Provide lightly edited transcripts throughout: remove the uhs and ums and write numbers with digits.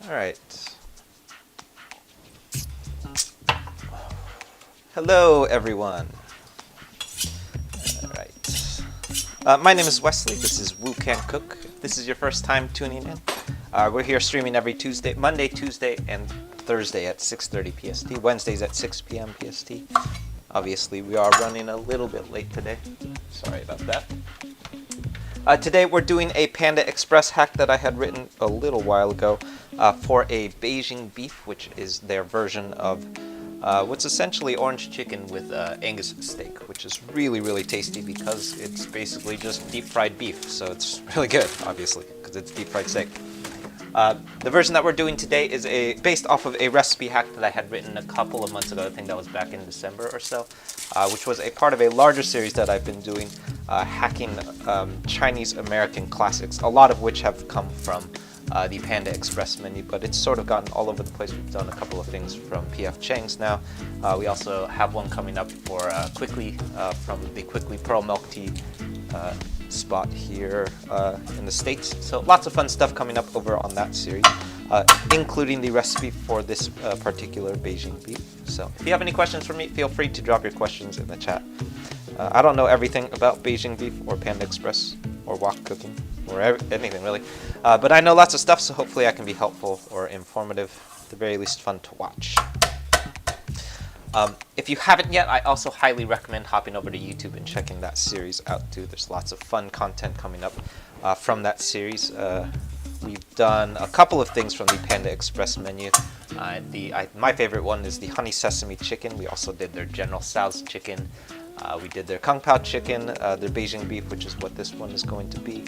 Alright. Hello, everyone. Alright. My name is Wesley. This is Woo Can Cook. If this is your first time tuning in, we're here streaming every Tuesday, Monday, Tuesday, and Thursday at 6:30 PST. Wednesdays at 6 p.m. PST. Obviously, we are running a little bit late today. Sorry about that. Today we're doing a Panda Express hack that I had written a little while ago for a Beijing Beef, which is their version of what's essentially orange chicken with angus steak, which is really, really tasty because it's basically just deep fried beef. So it's really good, obviously, because it's deep fried steak. The version that we're doing today is based off of a recipe hack that I had written a couple of months ago. I think that was back in December or so, which was a part of a larger series that I've been doing, hacking Chinese American classics, a lot of which have come from the Panda Express menu, but it's sort of gotten all over the place. We've done a couple of things from P.F. Chang's now. We also have one coming up for Quickly from the Quickly Pearl Milk Tea spot here in the States. So lots of fun stuff coming up over on that series, including the recipe for this particular Beijing beef. So if you have any questions for me, feel free to drop your questions in the chat. I don't know everything about Beijing beef or Panda Express or wok cooking or anything really, but I know lots of stuff, so hopefully I can be helpful or informative, at the very least fun to watch. If you haven't yet, I also highly recommend hopping over to YouTube and checking that series out too. There's lots of fun content coming up from that series. We've done a couple of things from the Panda Express menu. My favorite one is the honey sesame chicken. We also did their General Tso's chicken. We did their Kung Pao chicken, their Beijing beef, which is what this one is going to be.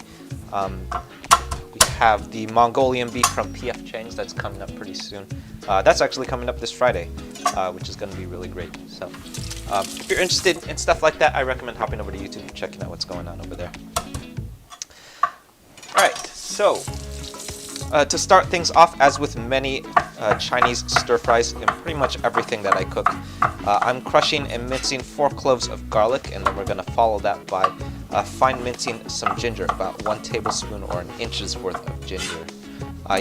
We have the Mongolian beef from P.F. Chang's that's coming up pretty soon. That's actually coming up this Friday, which is going to be really great. So if you're interested in stuff like that, I recommend hopping over to YouTube and checking out what's going on over there. Alright, so to start things off, as with many Chinese stir-fries and pretty much everything that I cook, I'm crushing and mincing 4 cloves of garlic, and then we're going to follow that by fine mincing some ginger, about 1 tablespoon or an inch's worth of ginger.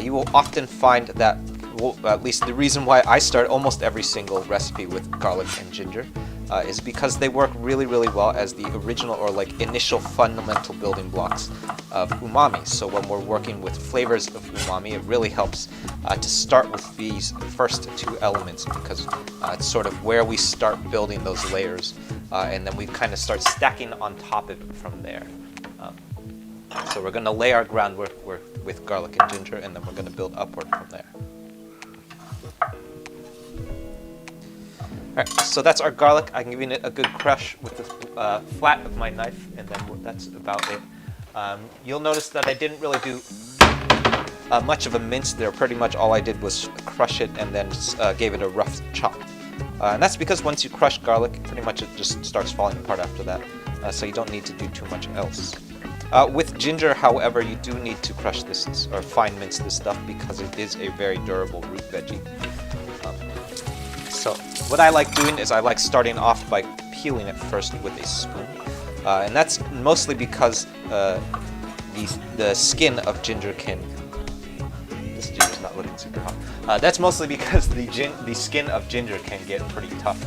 You will often find that, well, at least the reason why I start almost every single recipe with garlic and ginger is because they work really, really well as the original or like initial fundamental building blocks of umami. So when we're working with flavors of umami, it really helps to start with these first 2 elements, because it's sort of where we start building those layers, and then we kind of start stacking on top of it from there. So we're going to lay our groundwork with garlic and ginger, and then we're going to build upward from there. Alright, so that's our garlic. I'm giving it a good crush with the flat of my knife, and then that's about it. You'll notice that I didn't really do much of a mince there. Pretty much all I did was crush it and then gave it a rough chop. And that's because once you crush garlic, pretty much it just starts falling apart after that. So you don't need to do too much else. With ginger, however, you do need to crush this or fine mince this stuff because it is a very durable root veggie. So what I like doing is I like starting off by peeling it first with a spoon. And that's mostly because the skin of ginger can... This ginger's not looking super hot. That's mostly because the skin of ginger can get pretty tough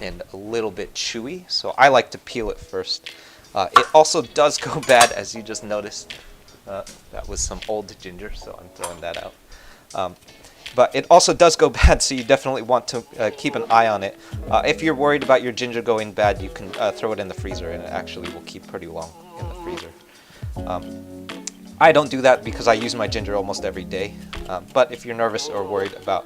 and a little bit chewy. So I like to peel it first. It also does go bad, as you just noticed. That was some old ginger, so I'm throwing that out. But it also does go bad, so you definitely want to keep an eye on it. If you're worried about your ginger going bad, you can throw it in the freezer, and it actually will keep pretty long in the freezer. I don't do that because I use my ginger almost every day. But if you're nervous or worried about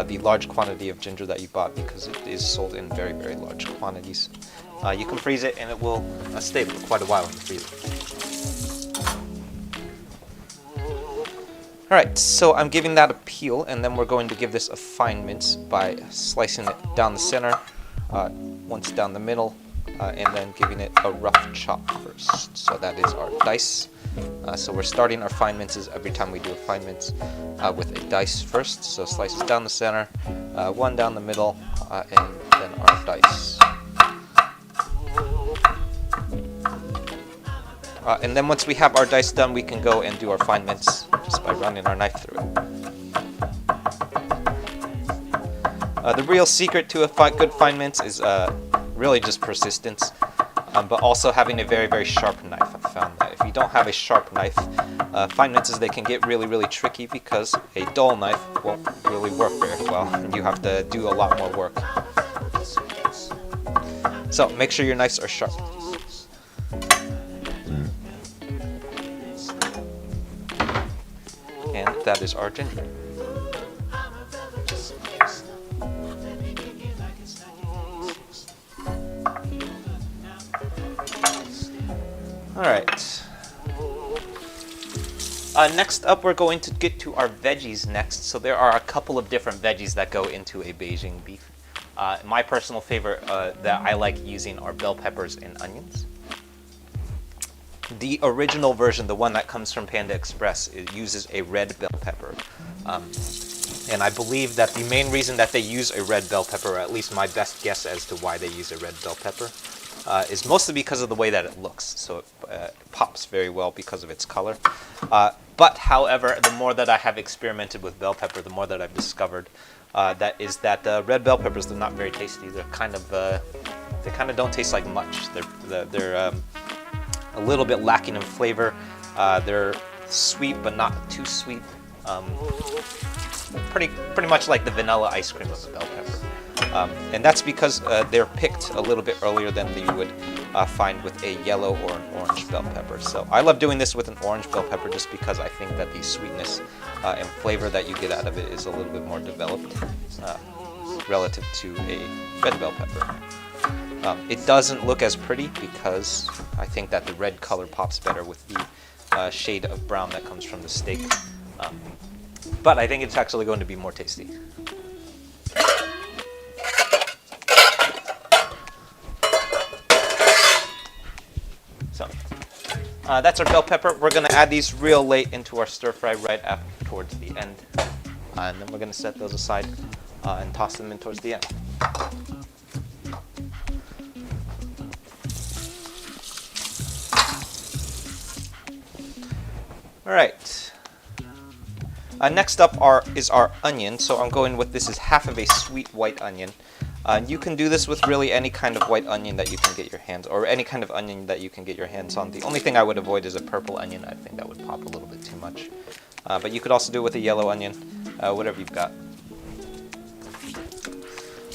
the large quantity of ginger that you bought, because it is sold in very, very large quantities, you can freeze it, and it will stay for quite a while in the freezer. Alright, so I'm giving that a peel, and then we're going to give this a fine mince by slicing it down the center, once down the middle, and then giving it a rough chop first. So that is our dice. So we're starting our fine minces every time we do a fine mince with a dice first. So slices down the center, 1 down the middle, and then our dice. And then once we have our dice done, we can go and do our fine mince just by running our knife through it. The real secret to a good fine mince is really just persistence, but also having a very, very sharp knife. I've found that if you don't have a sharp knife, fine minces, they can get really, really tricky because a dull knife won't really work very well, and you have to do a lot more work. So make sure your knives are sharp. And that is our ginger. All right. Next up, we're going to get to our veggies next. So there are a couple of different veggies that go into a Beijing beef. My personal favorite that I like using are bell peppers and onions. The original version, the one that comes from Panda Express, it uses a red bell pepper. And I believe that the main reason that they use a red bell pepper, or at least my best guess as to why they use a red bell pepper, is mostly because of the way that it looks. So it pops very well because of its color. But however, the more that I have experimented with bell pepper, the more that I've discovered that red bell peppers, they're not very tasty. They're they kind of don't taste like much. They're a little bit lacking in flavor. They're sweet, but not too sweet. Pretty much like the vanilla ice cream of the bell pepper. And that's because they're picked a little bit earlier than you would find with a yellow or an orange bell pepper. So I love doing this with an orange bell pepper just because I think that the sweetness and flavor that you get out of it is a little bit more developed relative to a red bell pepper. It doesn't look as pretty because I think that the red color pops better with the shade of brown that comes from the steak. But I think it's actually going to be more tasty. So that's our bell pepper. We're going to add these real late into our stir fry right after, towards the end. And then we're going to set those aside and toss them in towards the end. All right. Next up is our onion. So I'm going with, this is half of a sweet white onion. You can do this with really any kind of white onion that you can get your hands, or any kind of onion that you can get your hands on. The only thing I would avoid is a purple onion. I think that would pop a little bit too much. But you could also do it with a yellow onion, whatever you've got.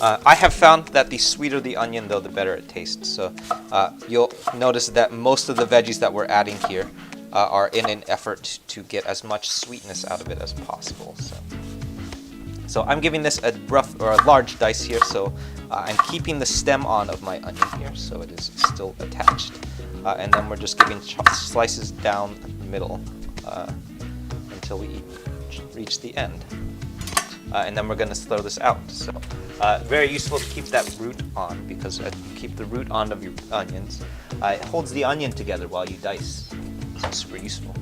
I have found that the sweeter the onion, though, the better it tastes. So you'll notice that most of the veggies that we're adding here are in an effort to get as much sweetness out of it as possible. So I'm giving this a rough or a large dice here. So I'm keeping the stem on of my onion here, so it is still attached. And then we're just giving slices down the middle until we reach the end. And then we're going to throw this out. So very useful to keep that root on, because if you keep the root on of your onions, it holds the onion together while you dice. So it's super useful.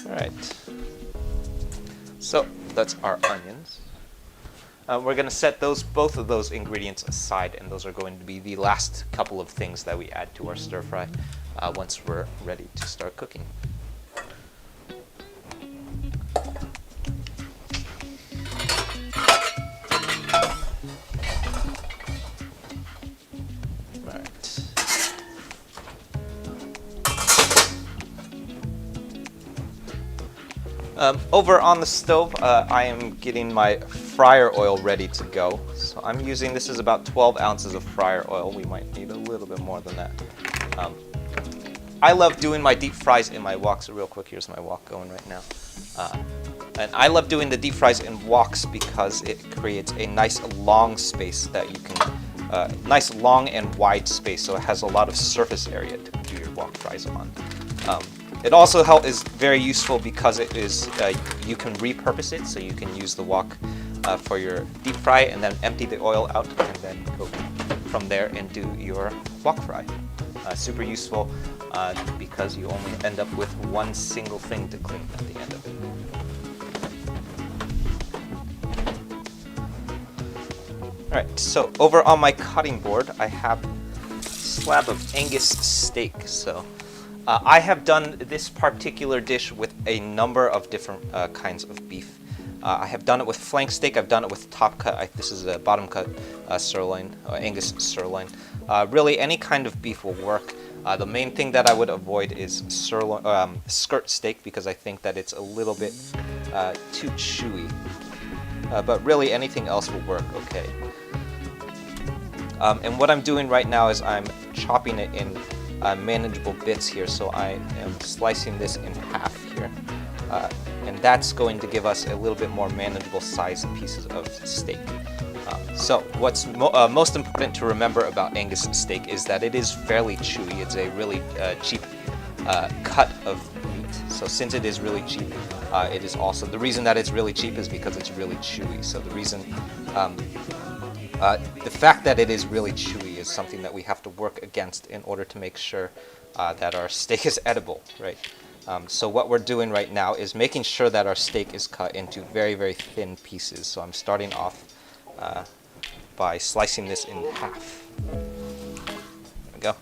All right. So that's our onions. We're going to set both of those ingredients aside, and those are going to be the last couple of things that we add to our stir fry once we're ready to start cooking. Over on the stove, I am getting my fryer oil ready to go. So I'm using, this is about 12 ounces of fryer oil. We might need a little bit more than that. I love doing my deep fries in my wok. So real quick, here's my wok going right now. And I love doing the deep fries in woks because it creates a nice long space that you can, nice long and wide space, so it has a lot of surface area to do your wok fries on. It also is very useful because it is you can repurpose it, so you can use the wok for your deep fry and then empty the oil out and then go from there and do your wok fry. Super useful because you only end up with one single thing to clean at the end of it. Alright, so over on my cutting board I have a slab of Angus steak. So I have done this particular dish with a number of different kinds of beef. I have done it with flank steak, I've done it with top cut, this is a bottom cut sirloin, Angus sirloin. Really any kind of beef will work. The main thing that I would avoid is sirloin, skirt steak, because I think that it's a little bit too chewy. But really anything else will work okay. And what I'm doing right now is I'm chopping it in manageable bits here, so I am slicing this in half here. And that's going to give us a little bit more manageable sized pieces of steak. So what's most important to remember about Angus steak is that it is fairly chewy. It's a really cheap cut of meat. So since it is really cheap, it is also, the reason that it's really cheap is because it's really chewy. So the reason, the fact that it is really chewy is something that we have to work against in order to make sure that our steak is edible, right? So what we're doing right now is making sure that our steak is cut into very, very thin pieces. So I'm starting off by slicing this in half. There we go.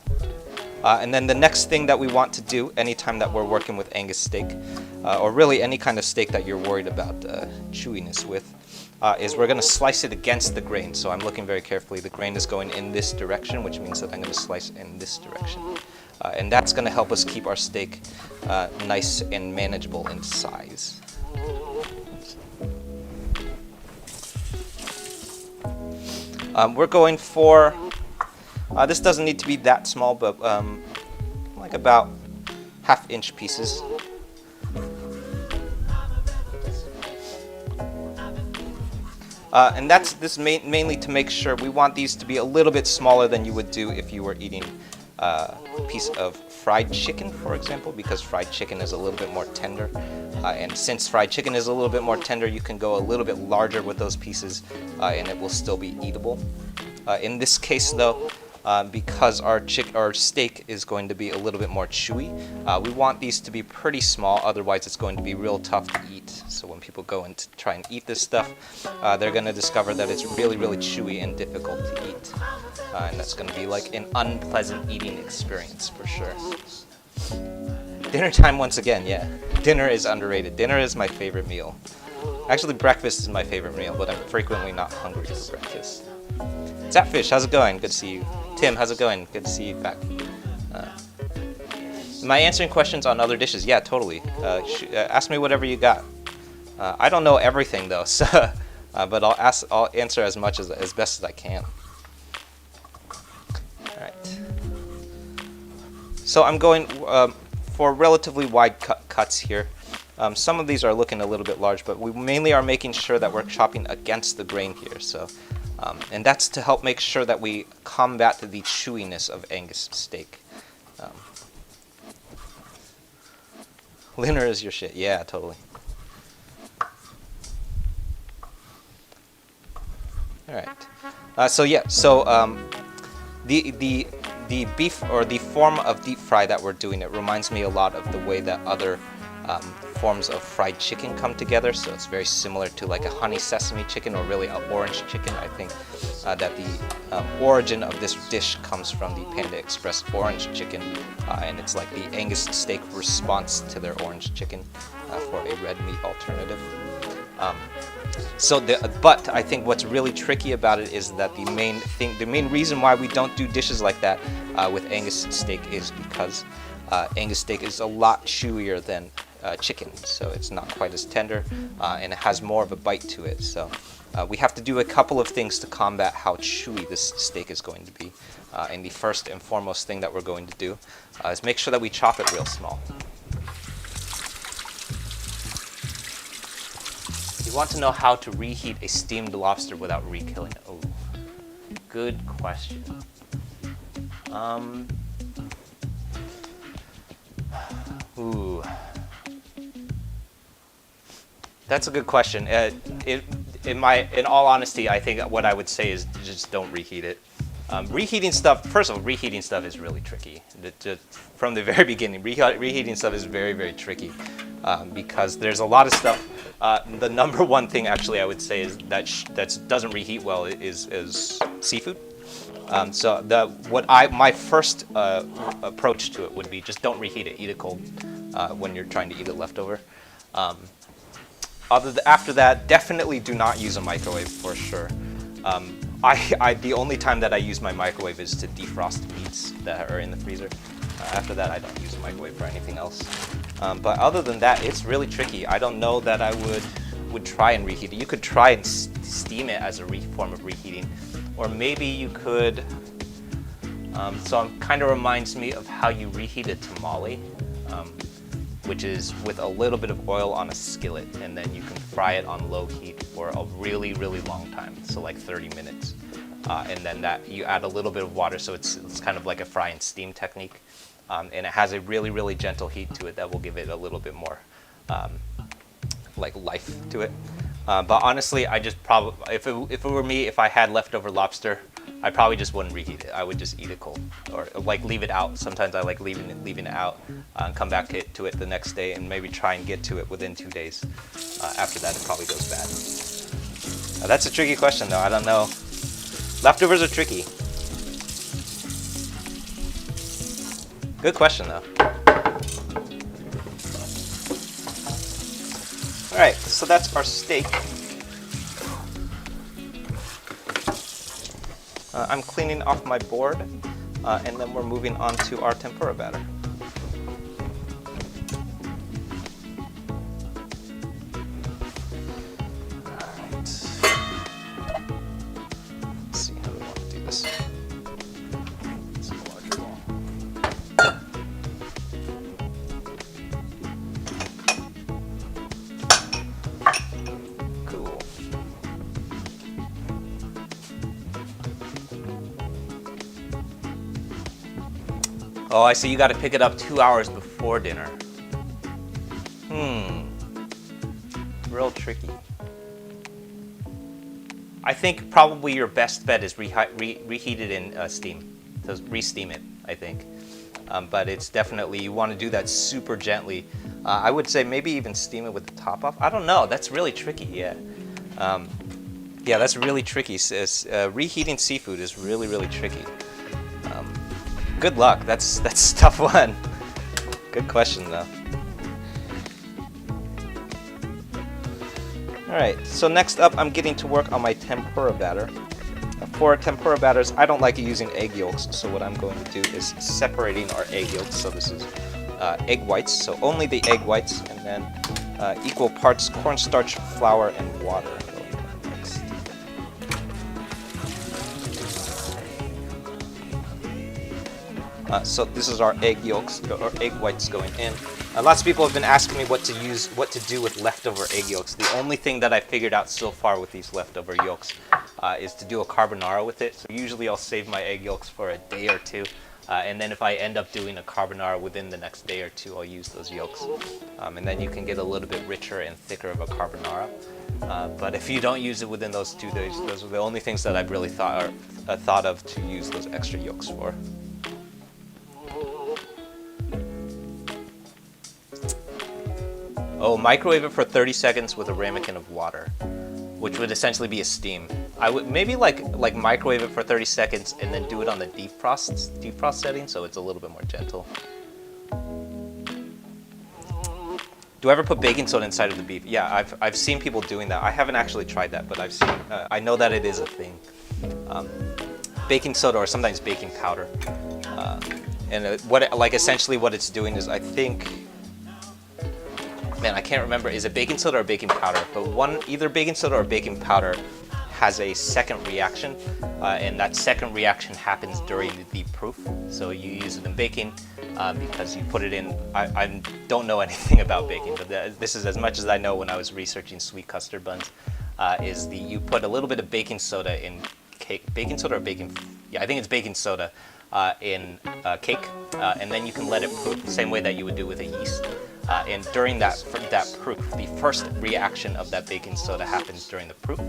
And then the next thing that we want to do anytime that we're working with Angus steak, or really any kind of steak that you're worried about chewiness with, is we're going to slice it against the grain. So I'm looking very carefully. The grain is going in this direction, which means that I'm going to slice in this direction. And that's going to help us keep our steak nice and manageable in size. We're going for, this doesn't need to be that small, but like about 1/2 inch pieces. And that's mainly to make sure we want these to be a little bit smaller than you would do if you were eating a piece of fried chicken, for example, because fried chicken is a little bit more tender. And since fried chicken is a little bit more tender, you can go a little bit larger with those pieces and it will still be eatable. In this case though, because our steak is going to be a little bit more chewy, we want these to be pretty small, otherwise it's going to be real tough to eat. So when people go and try and eat this stuff, they're going to discover that it's really, really chewy and difficult to eat. And that's going to be like an unpleasant eating experience for sure. Dinner time once again, yeah. Dinner is underrated. Dinner is my favorite meal. Actually, breakfast is my favorite meal, but I'm frequently not hungry for breakfast. Zapfish, how's it going? Good to see you. Tim, how's it going? Good to see you back. Am I answering questions on other dishes? Yeah, totally. Ask me whatever you got. I don't know everything though, so, but I'll answer as much as best as I can. All right. So I'm going for relatively wide cuts here. Some of these are looking a little bit large, but we mainly are making sure that we're chopping against the grain here. So, and that's to help make sure that we combat the chewiness of Angus steak. Linner is your shit. Yeah, totally. All right. So yeah. So the beef, or the form of deep fry that we're doing, it reminds me a lot of the way that other forms of fried chicken come together. So it's very similar to like a honey sesame chicken, or really an orange chicken. I think that the origin of this dish comes from the Panda Express orange chicken, and it's like the Angus steak response to their orange chicken for a red meat alternative. But I think what's really tricky about it is that the main reason why we don't do dishes like that with Angus steak is because Angus steak is a lot chewier than chicken, so it's not quite as tender, and it has more of a bite to it. So we have to do a couple of things to combat how chewy this steak is going to be. And the first and foremost thing that we're going to do is make sure that we chop it real small. You want to know how to reheat a steamed lobster without re-killing it? Oh, good question. Ooh, that's a good question. In all honesty, I think what I would say is just don't reheat it. Reheating stuff, first of all, reheating stuff is really tricky. From the very beginning, reheating stuff is very, very tricky because there's a lot of stuff. The number one thing, actually, I would say is that doesn't reheat well is seafood. My first approach to it would be just don't reheat it. Eat it cold when you're trying to eat it leftover. After that, definitely do not use a microwave for sure. The only time that I use my microwave is to defrost meats that are in the freezer. After that, I don't use a microwave for anything else. But other than that, it's really tricky. I don't know that I would try and reheat it. You could try and steam it as a form of reheating, or maybe you could. So it kind of reminds me of how you reheat a tamale, which is with a little bit of oil on a skillet, and then you can fry it on low heat for a really, really long time, so like 30 minutes. And then you add a little bit of water, so it's kind of like a fry and steam technique. And it has a really, really gentle heat to it that will give it a little bit more like life to it. But honestly, I just probably, if it were me, if I had leftover lobster, I probably just wouldn't reheat it. I would just eat it cold, or like leave it out. Sometimes I like leaving it out, and come back to it the next day, and maybe try and get to it within 2 days. After that, it probably goes bad. That's a tricky question, though. I don't know. Leftovers are tricky. Good question, though. All right, so that's our steak. I'm cleaning off my board, and then we're moving on to our tempura batter. All right. Let's see how we want to do this. It's a larger bowl. Cool. Oh, I see you got to pick it up 2 hours before dinner. Real tricky. I think probably your best bet is reheat it in steam. So re-steam it, I think. But it's definitely, you want to do that super gently. I would say maybe even steam it with the top off. I don't know. That's really tricky, yeah. Yeah, that's really tricky. Reheating seafood is really, really tricky. Good luck. That's a tough one. Good question, though. All right, so next up, I'm getting to work on my tempura batter. For tempura batters, I don't like using egg yolks, so what I'm going to do is separating our egg yolks. So this is egg whites, so only the egg whites, and then equal parts cornstarch, flour, and water. So this is our egg yolks, or egg whites going in. Lots of people have been asking me what to do with leftover egg yolks. The only thing that I figured out so far with these leftover yolks is to do a carbonara with it. So usually I'll save my egg yolks for a day or two, and then if I end up doing a carbonara within the next day or two, I'll use those yolks. And then you can get a little bit richer and thicker of a carbonara. But if you don't use it within those 2 days, those are the only things that I've really thought of to use those extra yolks for. Oh, microwave it for 30 seconds with a ramekin of water, which would essentially be a steam. I would maybe like microwave it for 30 seconds and then do it on the defrost setting, so it's a little bit more gentle. Do I ever put baking soda inside of the beef? Yeah, I've seen people doing that. I haven't actually tried that, but I've seen. I know that it is a thing. Baking soda or sometimes baking powder, and essentially what it's doing is, I think. Man, I can't remember. Is it baking soda or baking powder? But either baking soda or baking powder has a second reaction, and that second reaction happens during the proof. So you use it in baking because you put it in. I don't know anything about baking, but this is as much as I know when I was researching sweet custard buns. You put a little bit of baking soda in cake. Baking soda or baking? Yeah, I think it's baking soda in cake, and then you can let it proof the same way that you would do with a yeast. And during that proof, the first reaction of that baking soda happens during the proof.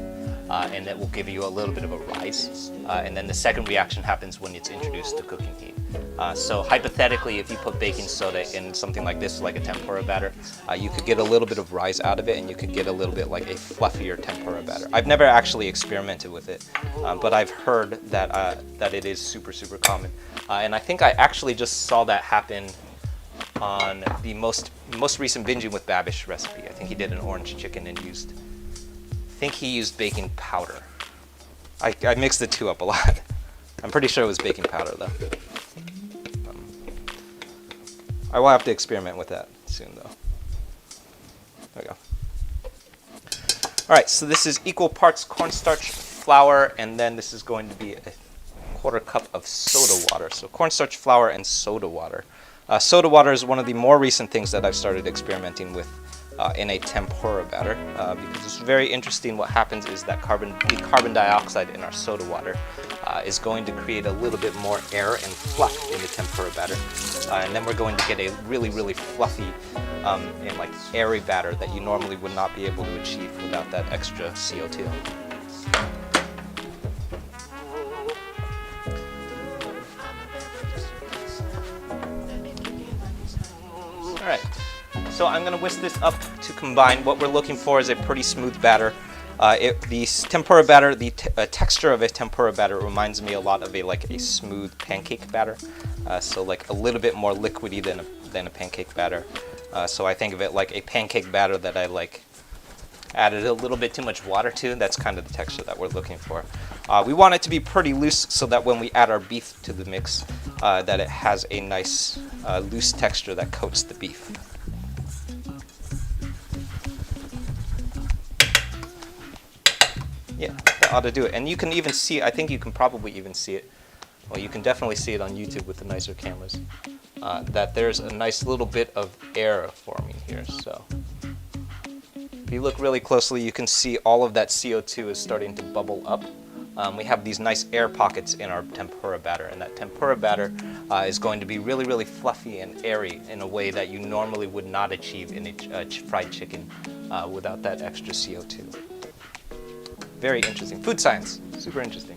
and it will give you a little bit of a rise. And then the second reaction happens when it's introduced to cooking heat. So hypothetically, if you put baking soda in something like this, like a tempura batter, you could get a little bit of rise out of it, and you could get a little bit like a fluffier tempura batter. I've never actually experimented with it, but I've heard that that it is super, super common. And I think I actually just saw that happen on the most recent Binging with Babish recipe. I think he did an orange chicken and I think he used baking powder. I mixed the two up a lot. I'm pretty sure it was baking powder though. I will have to experiment with that soon though. There we go. All right, so this is equal parts cornstarch, flour, and then this is going to be a 1/4 cup of soda water. So cornstarch, flour, and soda water. Soda water is one of the more recent things that I've started experimenting with in a tempura batter because it's very interesting. What happens is that the carbon dioxide in our soda water is going to create a little bit more air and fluff in the tempura batter, and then we're going to get a really, really fluffy and like airy batter that you normally would not be able to achieve without that extra CO2. Alright, so I'm going to whisk this up to combine. What we're looking for is a pretty smooth batter. The tempura batter, the texture of a tempura batter reminds me a lot of a smooth pancake batter. So like a little bit more liquidy than a pancake batter. So I think of it like a pancake batter that I added a little bit too much water to. That's kind of the texture that we're looking for. We want it to be pretty loose so that when we add our beef to the mix, that it has a nice loose texture that coats the beef. Yeah, that ought to do it. And you can even see, I think you can probably even see it, well, you can definitely see it on YouTube with the nicer cameras, that there's a nice little bit of air forming here. So if you look really closely, you can see all of that CO2 is starting to bubble up. We have these nice air pockets in our tempura batter, and that tempura batter is going to be really, really fluffy and airy in a way that you normally would not achieve in a fried chicken without that extra CO2. Very interesting. Food science, super interesting.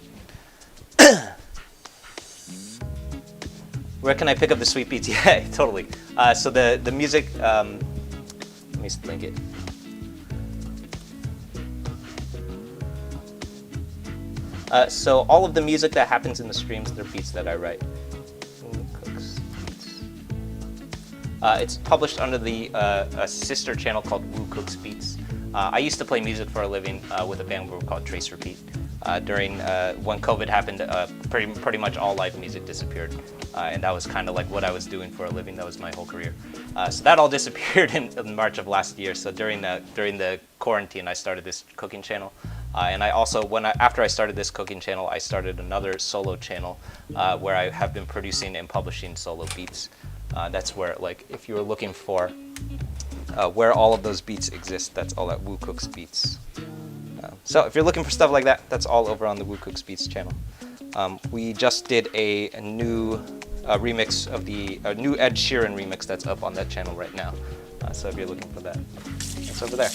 Where can I pick up the sweet beets? Yeah, totally. So the music, let me link it. So all of the music that happens in the streams, they're beats that I write. It's published under the a sister channel called Woo Cooks Beats. I used to play music for a living with a band group called Trace Repeat. During when COVID happened, pretty much all live music disappeared, and that was kind of like what I was doing for a living. That was my whole career. So that all disappeared in March of last year. So during the quarantine, I started this cooking channel, and I also after I started this cooking channel, I started another solo channel where I have been producing and publishing solo beats. That's where, like, if you were looking for where all of those beats exist, that's all at Woo Cooks Beats. So if you're looking for stuff like that, that's all over on the Woo Cooks Beats channel. We just did a new remix of a new Ed Sheeran remix that's up on that channel right now. So if you're looking for that, it's over there.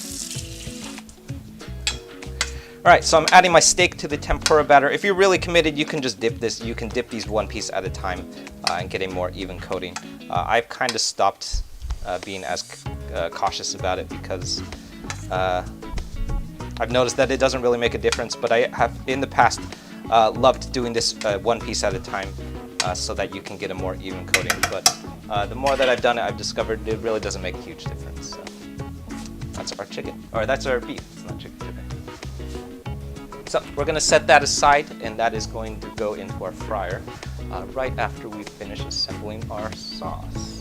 All right, so I'm adding my steak to the tempura batter. If you're really committed, you can just dip this. You can dip these one piece at a time and get a more even coating. I've kind of stopped being as cautious about it because I've noticed that it doesn't really make a difference, but I have in the past loved doing this one piece at a time so that you can get a more even coating. But the more that I've done it, I've discovered it really doesn't make a huge difference. So that's our chicken, or that's our beef. It's not chicken today. So we're going to set that aside, and that is going to go into our fryer right after we finish assembling our sauce.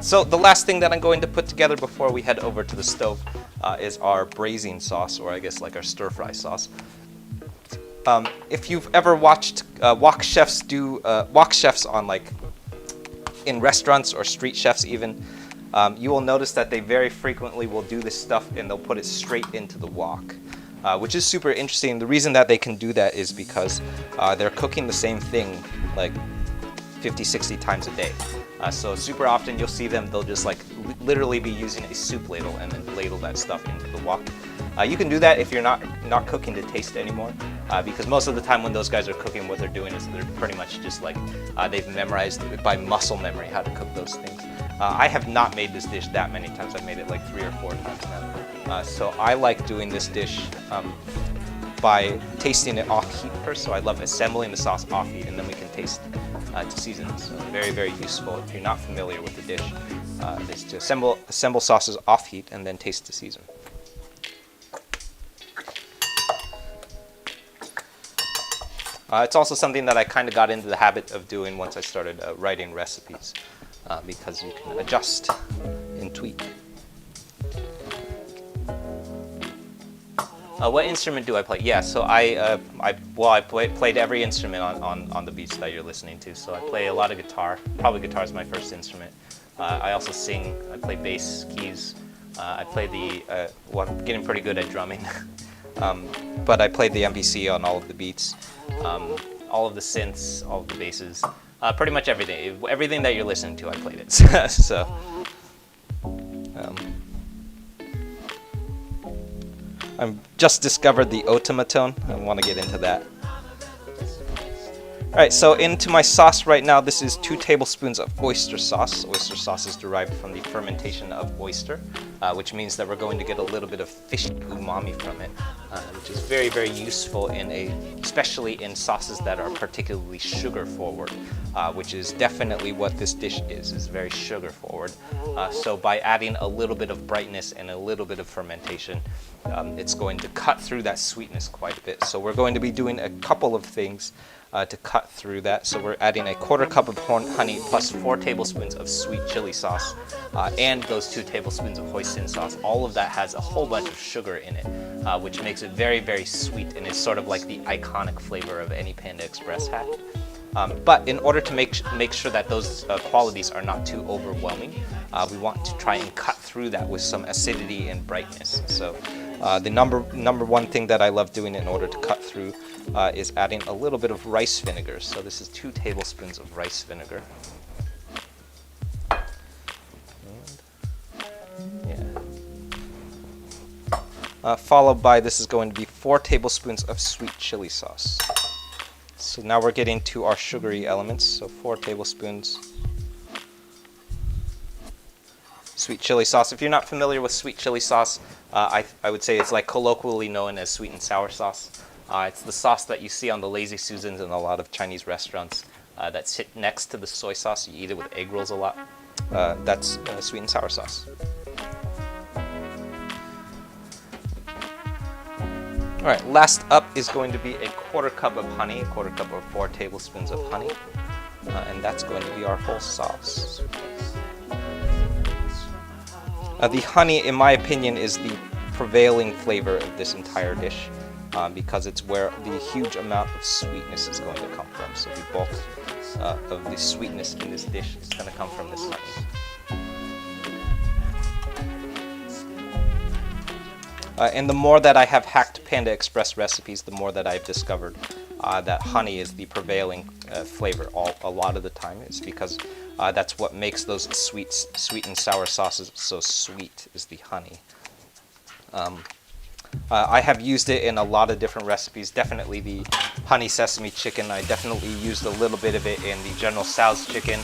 So the last thing that I'm going to put together before we head over to the stove is our braising sauce, or I guess like our stir-fry sauce. If you've ever watched wok chefs on like in restaurants or street chefs even, you will notice that they very frequently will do this stuff and they'll put it straight into the wok, which is super interesting. The reason that they can do that is because they're cooking the same thing like 50, 60 times a day. So super often you'll see them, they'll just like literally be using a soup ladle and then ladle that stuff into the wok. You can do that if you're not cooking to taste anymore, because most of the time when those guys are cooking, what they're doing is they're pretty much just like, they've memorized by muscle memory how to cook those things. I have not made this dish that many times. I've made it like 3 or 4 times now. So I like doing this dish by tasting it off heat first. So I love assembling the sauce off heat, and then we can taste to season it. So very, very useful if you're not familiar with the dish. Is to assemble sauces off heat and then taste to season. It's also something that I kind of got into the habit of doing once I started writing recipes, because you can adjust and tweak. What instrument do I play? Yeah, so I played every instrument on the beats that you're listening to. So I play a lot of guitar. Probably guitar is my first instrument. I also sing. I play bass, keys. I play well, I'm getting pretty good at drumming. But I played the MPC on all of the beats, all of the synths, all of the basses, pretty much everything. Everything that you're listening to, I played it. So, I've just discovered the automaton. I want to get into that. All right, so into my sauce right now, this is 2 tablespoons of oyster sauce. Oyster sauce is derived from the fermentation of oyster, which means that we're going to get a little bit of fishy umami from it, which is very, very useful especially in sauces that are particularly sugar forward, which is definitely what this dish is very sugar forward. So by adding a little bit of brightness and a little bit of fermentation, it's going to cut through that sweetness quite a bit. So we're going to be doing a couple of things to cut through that. So we're adding a 1/4 cup of honey plus 4 tablespoons of sweet chili sauce, and those 2 tablespoons of hoisin sauce. All of that has a whole bunch of sugar in it, which makes it very, very sweet, and it's sort of like the iconic flavor of any Panda Express hack. But in order to make sure that those qualities are not too overwhelming, we want to try and cut through that with some acidity and brightness. So the number one thing that I love doing in order to cut through is adding a little bit of rice vinegar. So this is 2 tablespoons of rice vinegar. Followed by, this is going to be 4 tablespoons of sweet chili sauce. So now we're getting to our sugary elements. So 4 tablespoons sweet chili sauce. If you're not familiar with sweet chili sauce, I would say it's like colloquially known as sweet and sour sauce. It's the sauce that you see on the Lazy Susans in a lot of Chinese restaurants that sit next to the soy sauce. You eat it with egg rolls a lot. That's sweet and sour sauce. All right, last up is going to be a 1/4 cup of honey, 1/4 cup or 4 tablespoons of honey, and that's going to be our whole sauce. The honey, in my opinion, is the prevailing flavor of this entire dish, because it's where the huge amount of sweetness is going to come from. So the bulk of the sweetness in this dish is going to come from this honey. And the more that I have hacked Panda Express recipes, the more that I've discovered that honey is the prevailing flavor a lot of the time. It's because that's what makes those sweet and sour sauces so sweet, is the honey. I have used it in a lot of different recipes. Definitely the honey sesame chicken. I definitely used a little bit of it in the General Tso's chicken.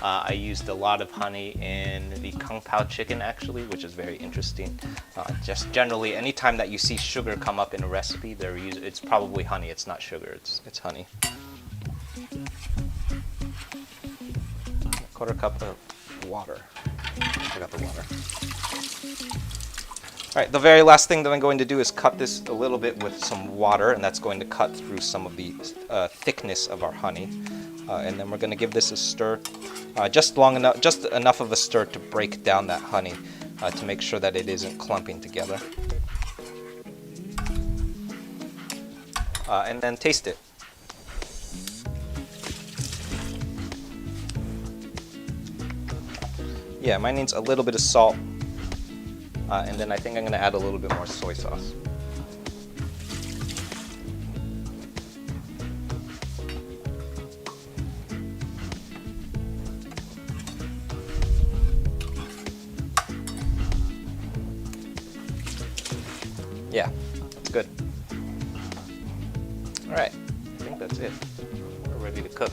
I used a lot of honey in the Kung Pao chicken, actually, which is very interesting. Just generally, anytime that you see sugar come up in a recipe, it's probably honey. It's not sugar. It's honey. 1/4 cup of water. I got the water. All right, the very last thing that I'm going to do is cut this a little bit with some water, and that's going to cut through some of the thickness of our honey. And then we're going to give this a stir, just enough of a stir to break down that honey, to make sure that it isn't clumping together. And then taste it. Yeah, mine needs a little bit of salt. And then I think I'm going to add a little bit more soy sauce. Yeah, it's good. All right, I think that's it. We're ready to cook.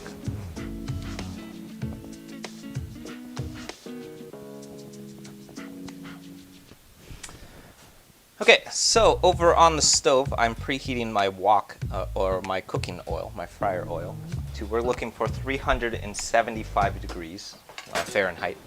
Okay, so over on the stove, I'm preheating my wok, or my cooking oil, my fryer oil, we're looking for 375 degrees Fahrenheit.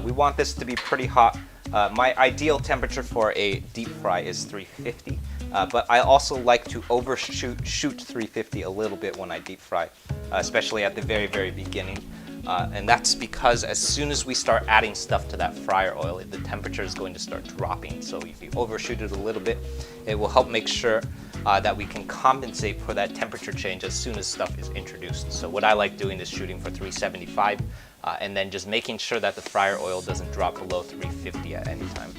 We want this to be pretty hot. My ideal temperature for a deep fry is 350, but I also like to shoot 350 a little bit when I deep fry, especially at the very, very beginning. And that's because as soon as we start adding stuff to that fryer oil, the temperature is going to start dropping. So if you overshoot it a little bit, it will help make sure that we can compensate for that temperature change as soon as stuff is introduced. So what I like doing is shooting for 375 and then just making sure that the fryer oil doesn't drop below 350 at any time.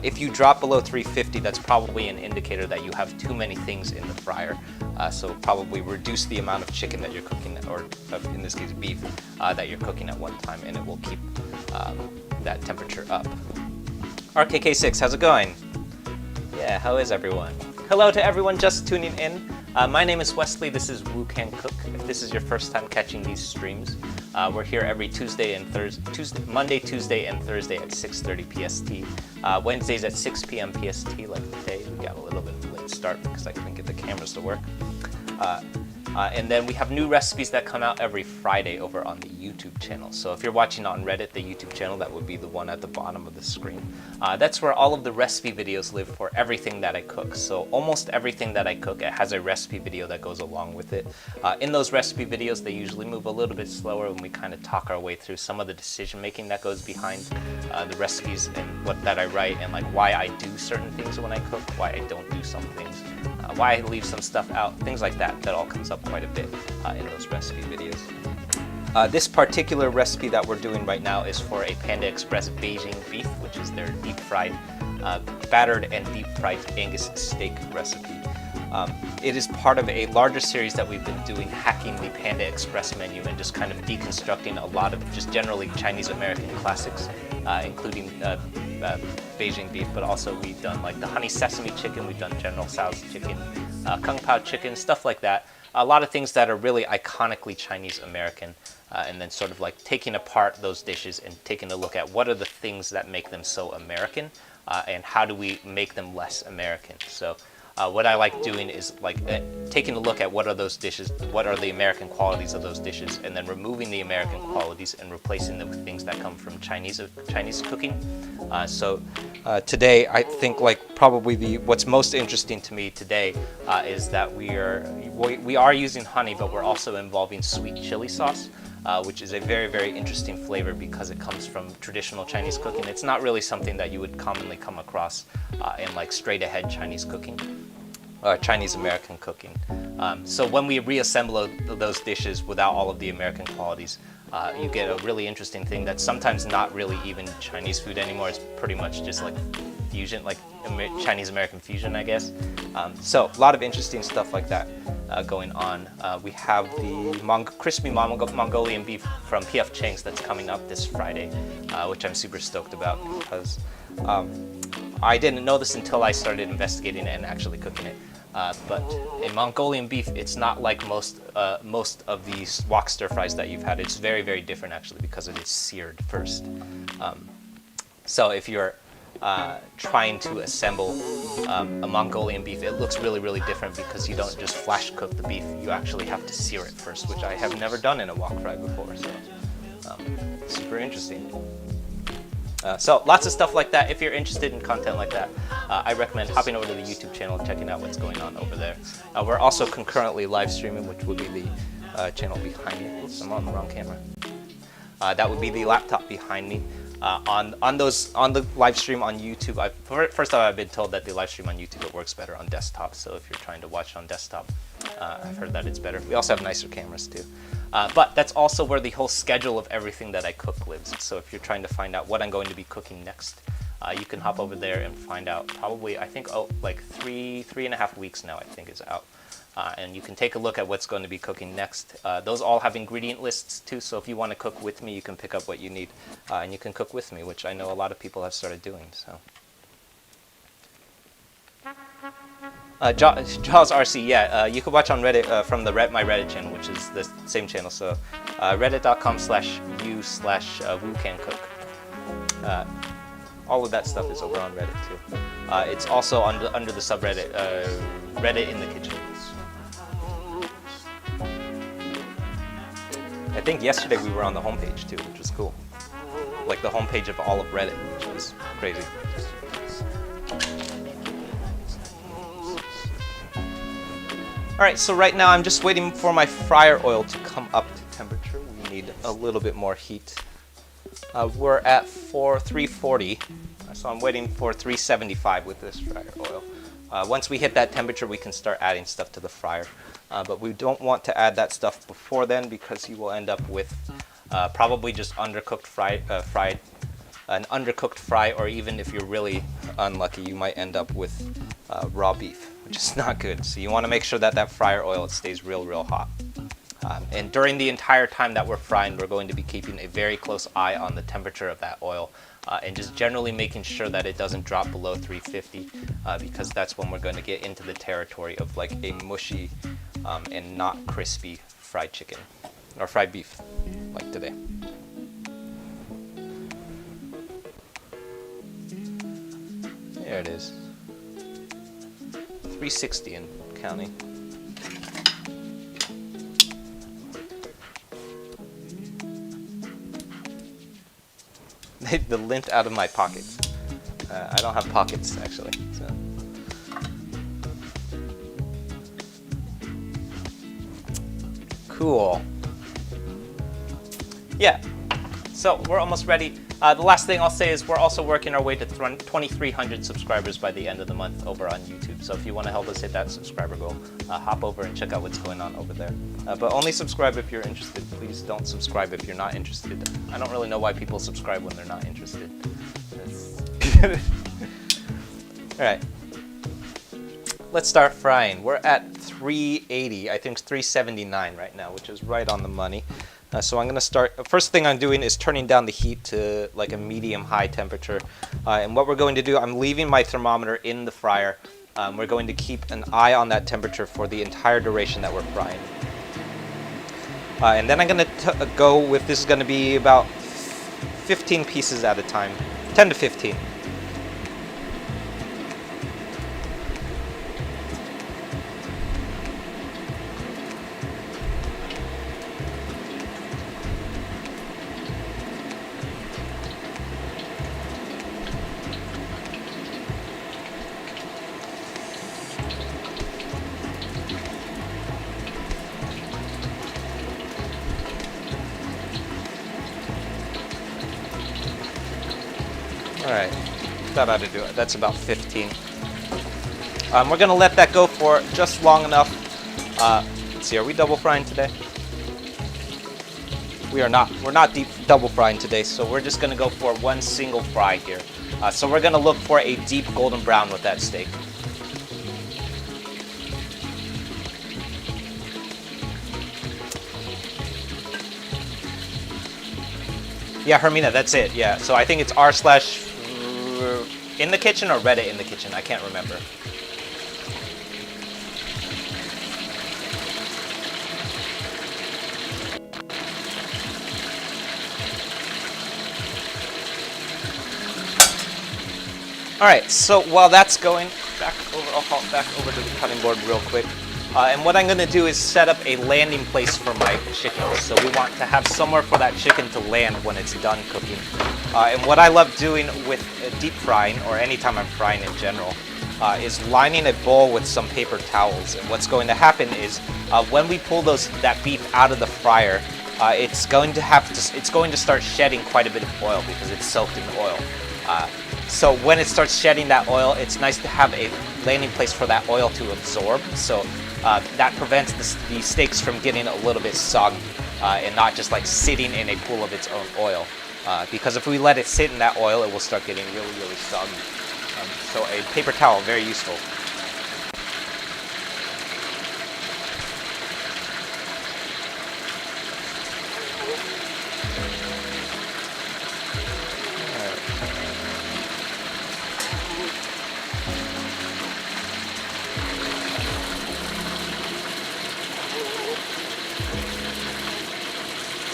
If you drop below 350, that's probably an indicator that you have too many things in the fryer. So probably reduce the amount of chicken that you're cooking, or in this case beef, that you're cooking at one time, and it will keep that temperature up. RKK6, how's it going? Yeah, how is everyone? Hello to everyone just tuning in. My name is Wesley. This is Woo Can Cook. If this is your first time catching these streams, we're here every Monday, Tuesday, and Thursday at 6:30 PST. Wednesdays at 6 p.m. PST, like today. We got a little bit of a late start because I couldn't get the cameras to work. And then we have new recipes that come out every Friday over on the YouTube channel. So if you're watching on Reddit, the YouTube channel, that would be the one at the bottom of the screen. That's where all of the recipe videos live for everything that I cook. So almost everything that I cook, it has a recipe video that goes along with it. In those recipe videos, they usually move a little bit slower when we kind of talk our way through some of the decision making that goes behind the recipes and what that I write, and like why I do certain things when I cook, why I don't do some things. Why I leave some stuff out, things like that. That all comes up quite a bit in those recipe videos. This particular recipe that we're doing right now is for a Panda Express Beijing Beef, which is their deep fried, battered and deep fried Angus steak recipe. It is part of a larger series that we've been doing, hacking the Panda Express menu and just kind of deconstructing a lot of just generally Chinese American classics, including Beijing beef, but also we've done like the honey sesame chicken, we've done General Tso's chicken, Kung Pao chicken, stuff like that. A lot of things that are really iconically Chinese American, and then sort of like taking apart those dishes and taking a look at what are the things that make them so American, and how do we make them less American. So what I like doing is like taking a look at what are those dishes, what are the American qualities of those dishes, and then removing the American qualities and replacing them with things that come from Chinese cooking. So today, I think like probably what's most interesting to me today is that we are using honey, but we're also involving sweet chili sauce. Which is a very, very interesting flavor because it comes from traditional Chinese cooking. It's not really something that you would commonly come across in like straight ahead Chinese cooking, Chinese American cooking. So when we reassemble those dishes without all of the American qualities, you get a really interesting thing that's sometimes not really even Chinese food anymore. It's pretty much just like fusion, like Chinese American fusion, I guess. So a lot of interesting stuff like that going on. We have the crispy Mongolian beef from P.F. Chang's that's coming up this Friday, which I'm super stoked about because I didn't know this until I started investigating it and actually cooking it. But in Mongolian beef, it's not like most of these wok stir fries that you've had. It's very, very different actually because it is seared first. So if you're trying to assemble a Mongolian beef, it looks really, really different because you don't just flash cook the beef. You actually have to sear it first, which I have never done in a wok fry before. So super interesting. So lots of stuff like that. If you're interested in content like that, I recommend hopping over to the YouTube channel and checking out what's going on over there. We're also concurrently live streaming, which will be the channel behind me. Oops, I'm on the wrong camera. That would be the laptop behind me. On the live stream on YouTube, first off, I've been told that the live stream on YouTube, it works better on desktop. So if you're trying to watch on desktop, I've heard that it's better. We also have nicer cameras too. But that's also where the whole schedule of everything that I cook lives. So if you're trying to find out what I'm going to be cooking next, you can hop over there and find out probably, I think, like 3.5 weeks now, I think is out. And you can take a look at what's going to be cooking next. Those all have ingredient lists too, so if you want to cook with me, you can pick up what you need, and you can cook with me, which I know a lot of people have started doing. So, Jaws RC, yeah, you can watch on Reddit from my Reddit channel, which is the same channel. So reddit.com/u/woocancook. All of that stuff is over on Reddit too. It's also under the subreddit Reddit in the kitchen. I think yesterday we were on the homepage too, which was cool. Like the homepage of all of Reddit, which was crazy. Alright, so right now I'm just waiting for my fryer oil to come up to temperature. We need a little bit more heat. We're at 340, so I'm waiting for 375 with this fryer oil. Once we hit that temperature, we can start adding stuff to the fryer. But we don't want to add that stuff before then because you will end up with probably just undercooked an undercooked fry, or even if you're really unlucky, you might end up with raw beef, which is not good. So you want to make sure that that fryer oil stays real hot. And during the entire time that we're frying, we're going to be keeping a very close eye on the temperature of that oil and just generally making sure that it doesn't drop below 350 because that's when we're going to get into the territory of like a mushy and not crispy fried chicken or fried beef like today. There it is. 360 and counting. The lint out of my pockets. I don't have pockets actually. So. Cool. Yeah. So we're almost ready. The last thing I'll say is we're also working our way to 2,300 subscribers by the end of the month over on YouTube. So if you want to help us hit that subscriber goal, hop over and check out what's going on over there. But only subscribe if you're interested. Please don't subscribe if you're not interested. I don't really know why people subscribe when they're not interested. All right. Let's start frying. We're at 380. I think it's 379 right now, which is right on the money. So I'm going to start, first thing I'm doing is turning down the heat to like a medium-high temperature. And what we're going to do, I'm leaving my thermometer in the fryer. We're going to keep an eye on that temperature for the entire duration that we're frying. And then I'm going to go with, this is going to be about 15 pieces at a time, 10 to 15. Alright, that ought to do it. Not about 15. We're going to let that go for just long enough. Let's see, are we double frying today? We are not. We're not deep double frying today, so we're just going to go for one single fry here. So we're going to look for a deep golden brown with that steak. Yeah, Hermina, that's it. Yeah, so I think it's r/ in the kitchen or Reddit in the kitchen. I can't remember. All right, so while that's going, I'll hop back over to the cutting board real quick. And what I'm going to do is set up a landing place for my chicken. So we want to have somewhere for that chicken to land when it's done cooking. And what I love doing with deep frying, or anytime I'm frying in general, is lining a bowl with some paper towels. And what's going to happen is when we pull that beef out of the fryer, it's going to start shedding quite a bit of oil because it's soaked in oil. So when it starts shedding that oil, it's nice to have a landing place for that oil to absorb. So that prevents the steaks from getting a little bit soggy and not just like sitting in a pool of its own oil. Because if we let it sit in that oil, it will start getting really soggy. So a paper towel, very useful.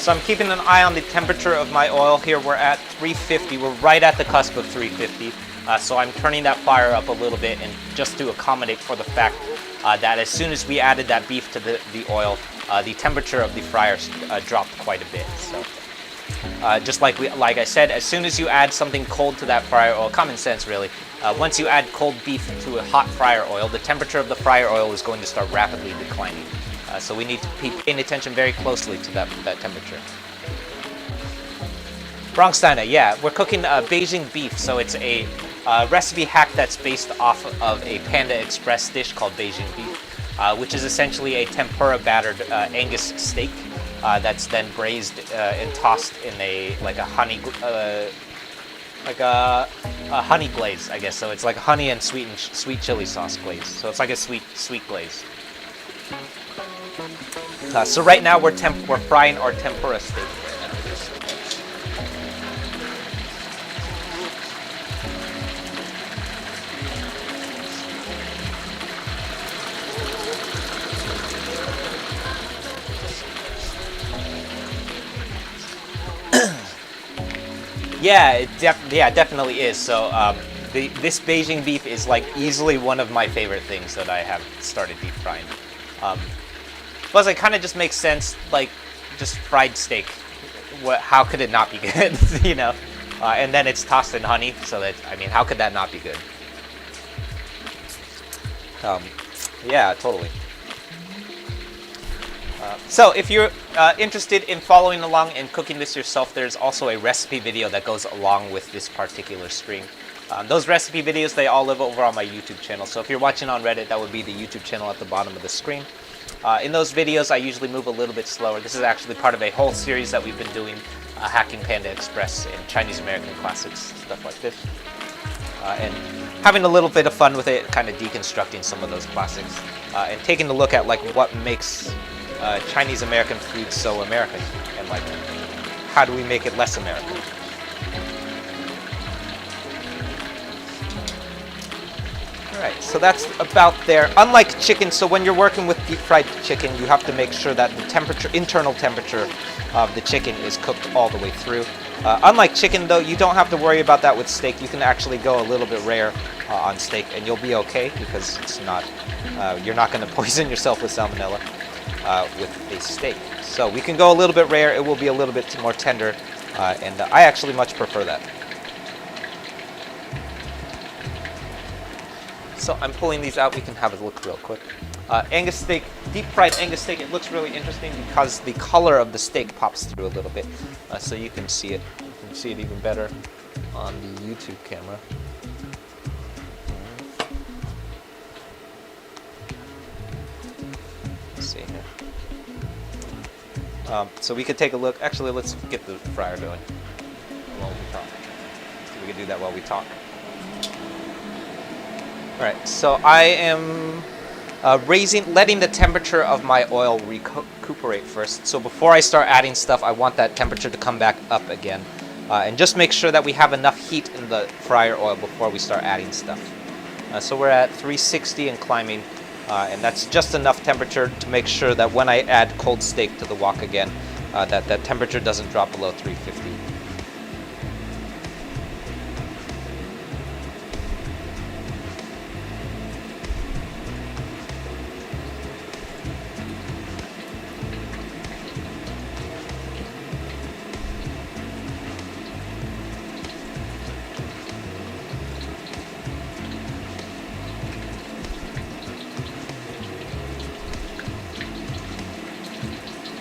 So I'm keeping an eye on the temperature of my oil here. We're at 350. We're right at the cusp of 350. So I'm turning that fire up a little bit, and just to accommodate for the fact that as soon as we added that beef to the oil, the temperature of the fryer dropped quite a bit. So just like I said, as soon as you add something cold to that fryer oil, common sense really, once you add cold beef to a hot fryer oil, the temperature of the fryer oil is going to start rapidly declining. So we need to be paying attention very closely to that temperature. Bronx Diner, yeah, we're cooking Beijing beef, so it's a recipe hack that's based off of a Panda Express dish called Beijing Beef, which is essentially a tempura battered Angus steak that's then braised and tossed in a honey honey glaze, I guess. So it's like a honey and sweet chili sauce glaze. So it's like a sweet glaze. So right now we're frying our tempura steak. Yeah, it definitely is. So this Beijing beef is like easily one of my favorite things that I have started deep frying. Plus, it kind of just makes sense, like just fried steak. How could it not be good, you know? And then it's tossed in honey, so that, I mean, how could that not be good? Yeah, totally. So if you're interested in following along and cooking this yourself, there's also a recipe video that goes along with this particular stream. Those recipe videos, they all live over on my YouTube channel. So if you're watching on Reddit, that would be the YouTube channel at the bottom of the screen. In those videos, I usually move a little bit slower. This is actually part of a whole series that we've been doing, hacking Panda Express and Chinese American classics, stuff like this. And having a little bit of fun with it, kind of deconstructing some of those classics, and taking a look at like what makes Chinese American food so American, and like how do we make it less American. Alright, so that's about there. Unlike chicken, so when you're working with deep fried chicken, you have to make sure that the internal temperature of the chicken is cooked all the way through. Unlike chicken though, you don't have to worry about that with steak. You can actually go a little bit rare on steak and you'll be okay, because it's not, you're not going to poison yourself with salmonella with a steak. So we can go a little bit rare, it will be a little bit more tender, and I actually much prefer that. So I'm pulling these out, we can have a look real quick. Angus steak, deep fried Angus steak, it looks really interesting because the color of the steak pops through a little bit. So you can see it. You can see it even better on the YouTube camera. Let's see here. So we could take a look. Actually, let's get the fryer going while we talk. So we can do that while we talk. Alright, so I am letting the temperature of my oil recuperate first. So before I start adding stuff, I want that temperature to come back up again. And just make sure that we have enough heat in the fryer oil before we start adding stuff. So we're at 360 and climbing, and that's just enough temperature to make sure that when I add cold steak to the wok again, that temperature doesn't drop below 350.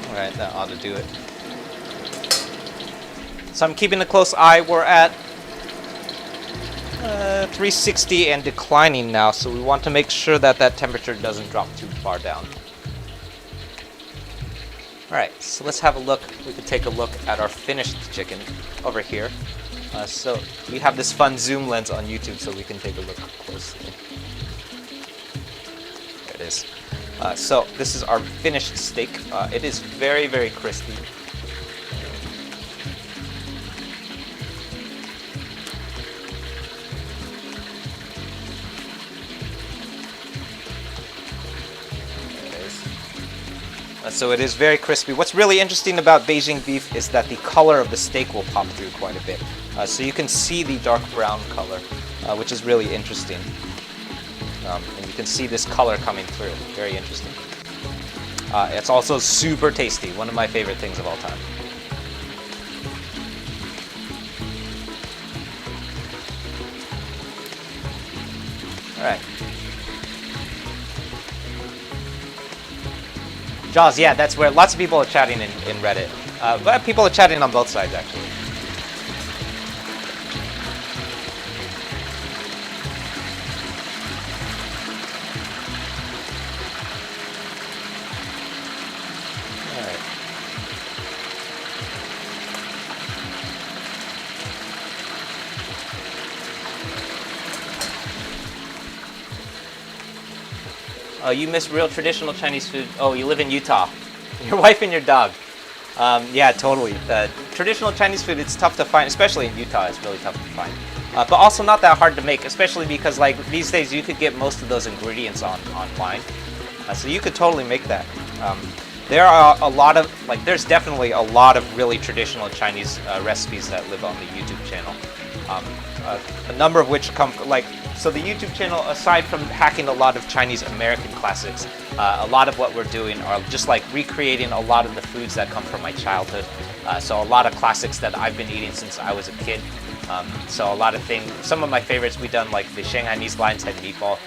Alright, that ought to do it. So I'm keeping a close eye. We're at 360 and declining now, so we want to make sure that that temperature doesn't drop too far down. Alright, so let's have a look. We can take a look at our finished chicken over here. So we have this fun zoom lens on YouTube, so we can take a look closely. There it is. So this is our finished steak. It is very, very crispy. There it is. So it is very crispy. What's really interesting about Beijing beef is that the color of the steak will pop through quite a bit. So you can see the dark brown color, which is really interesting. And you can see this color coming through. Very interesting. It's also super tasty. One of my favorite things of all time. All right. Jaws, yeah, that's where lots of people are chatting in Reddit. But people are chatting on both sides, actually. Oh, you miss real traditional Chinese food? Oh, you live in Utah. Your wife and your dog. Yeah, totally. Traditional Chinese food, it's tough to find, especially in Utah. It's really tough to find. But also not that hard to make, especially because like these days you could get most of those ingredients online. So you could totally make that. There are a lot of, like, there's definitely a lot of really traditional Chinese recipes that live on the YouTube channel. A number of which come, like, so the YouTube channel, aside from hacking a lot of Chinese American classics, a lot of what we're doing are just like recreating a lot of the foods that come from my childhood. So a lot of classics that I've been eating since I was a kid. So a lot of things, some of my favorites we've done, like the Shanghainese lion's head meatball.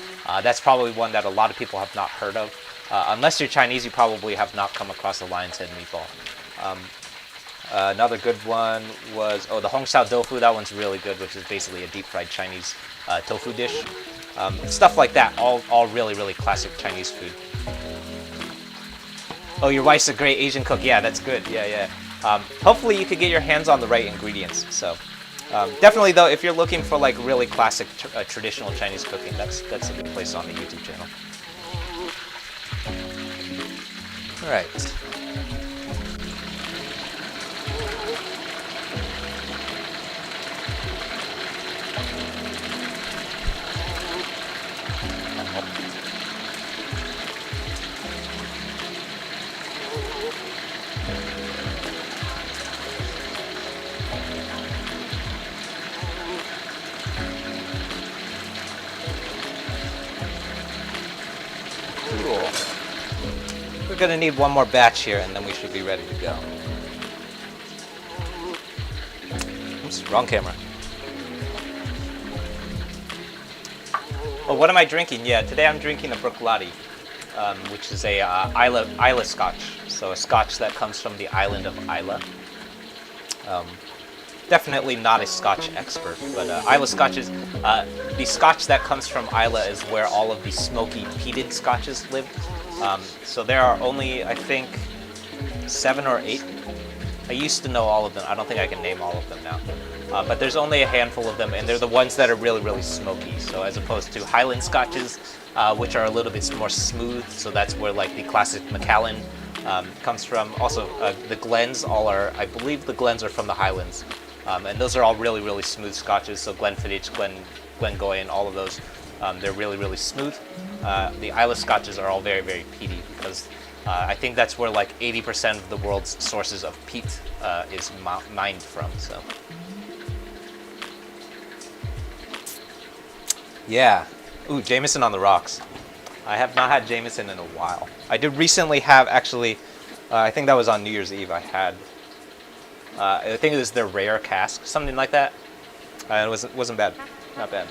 That's probably one that a lot of people have not heard of. Unless you're Chinese, you probably have not come across the lion's head meatball. Another good one was, the Hong Xiao Tofu. That one's really good, which is basically a deep fried Chinese tofu dish. Stuff like that, all really, really classic Chinese food. Oh, your wife's a great Asian cook. Yeah, that's good. Yeah. Hopefully you could get your hands on the right ingredients. So definitely, though, if you're looking for like really classic traditional Chinese cooking, that's a good place on the YouTube channel. All right. Cool. We're gonna need one more batch here, and then we should be ready to go. Oops, wrong camera. Oh, what am I drinking? Yeah, today I'm drinking a Bruichladdich, which is a Islay Scotch. So a Scotch that comes from the island of Islay. Definitely not a Scotch expert, but Islay Scotch is the Scotch that comes from Islay is where all of the smoky peated Scotches live. So there are only, I think, 7 or 8. I used to know all of them. I don't think I can name all of them now. But there's only a handful of them, and they're the ones that are really, really smoky. So as opposed to Highland Scotches, which are a little bit more smooth. So that's where like the classic Macallan comes from. Also, the Glens I believe the Glens are from the Highlands. And those are all really, really smooth Scotches. So Glenfiddich, Glengoyne, all of those, they're really, really smooth. The Islay Scotches are all very, very peaty because I think that's where like 80% of the world's sources of peat is mined from. So, yeah. Ooh, Jameson on the rocks. I have not had Jameson in a while. I did recently have, actually, I think that was on New Year's Eve. I had. I think it was their rare cask, something like that. It wasn't bad, not bad.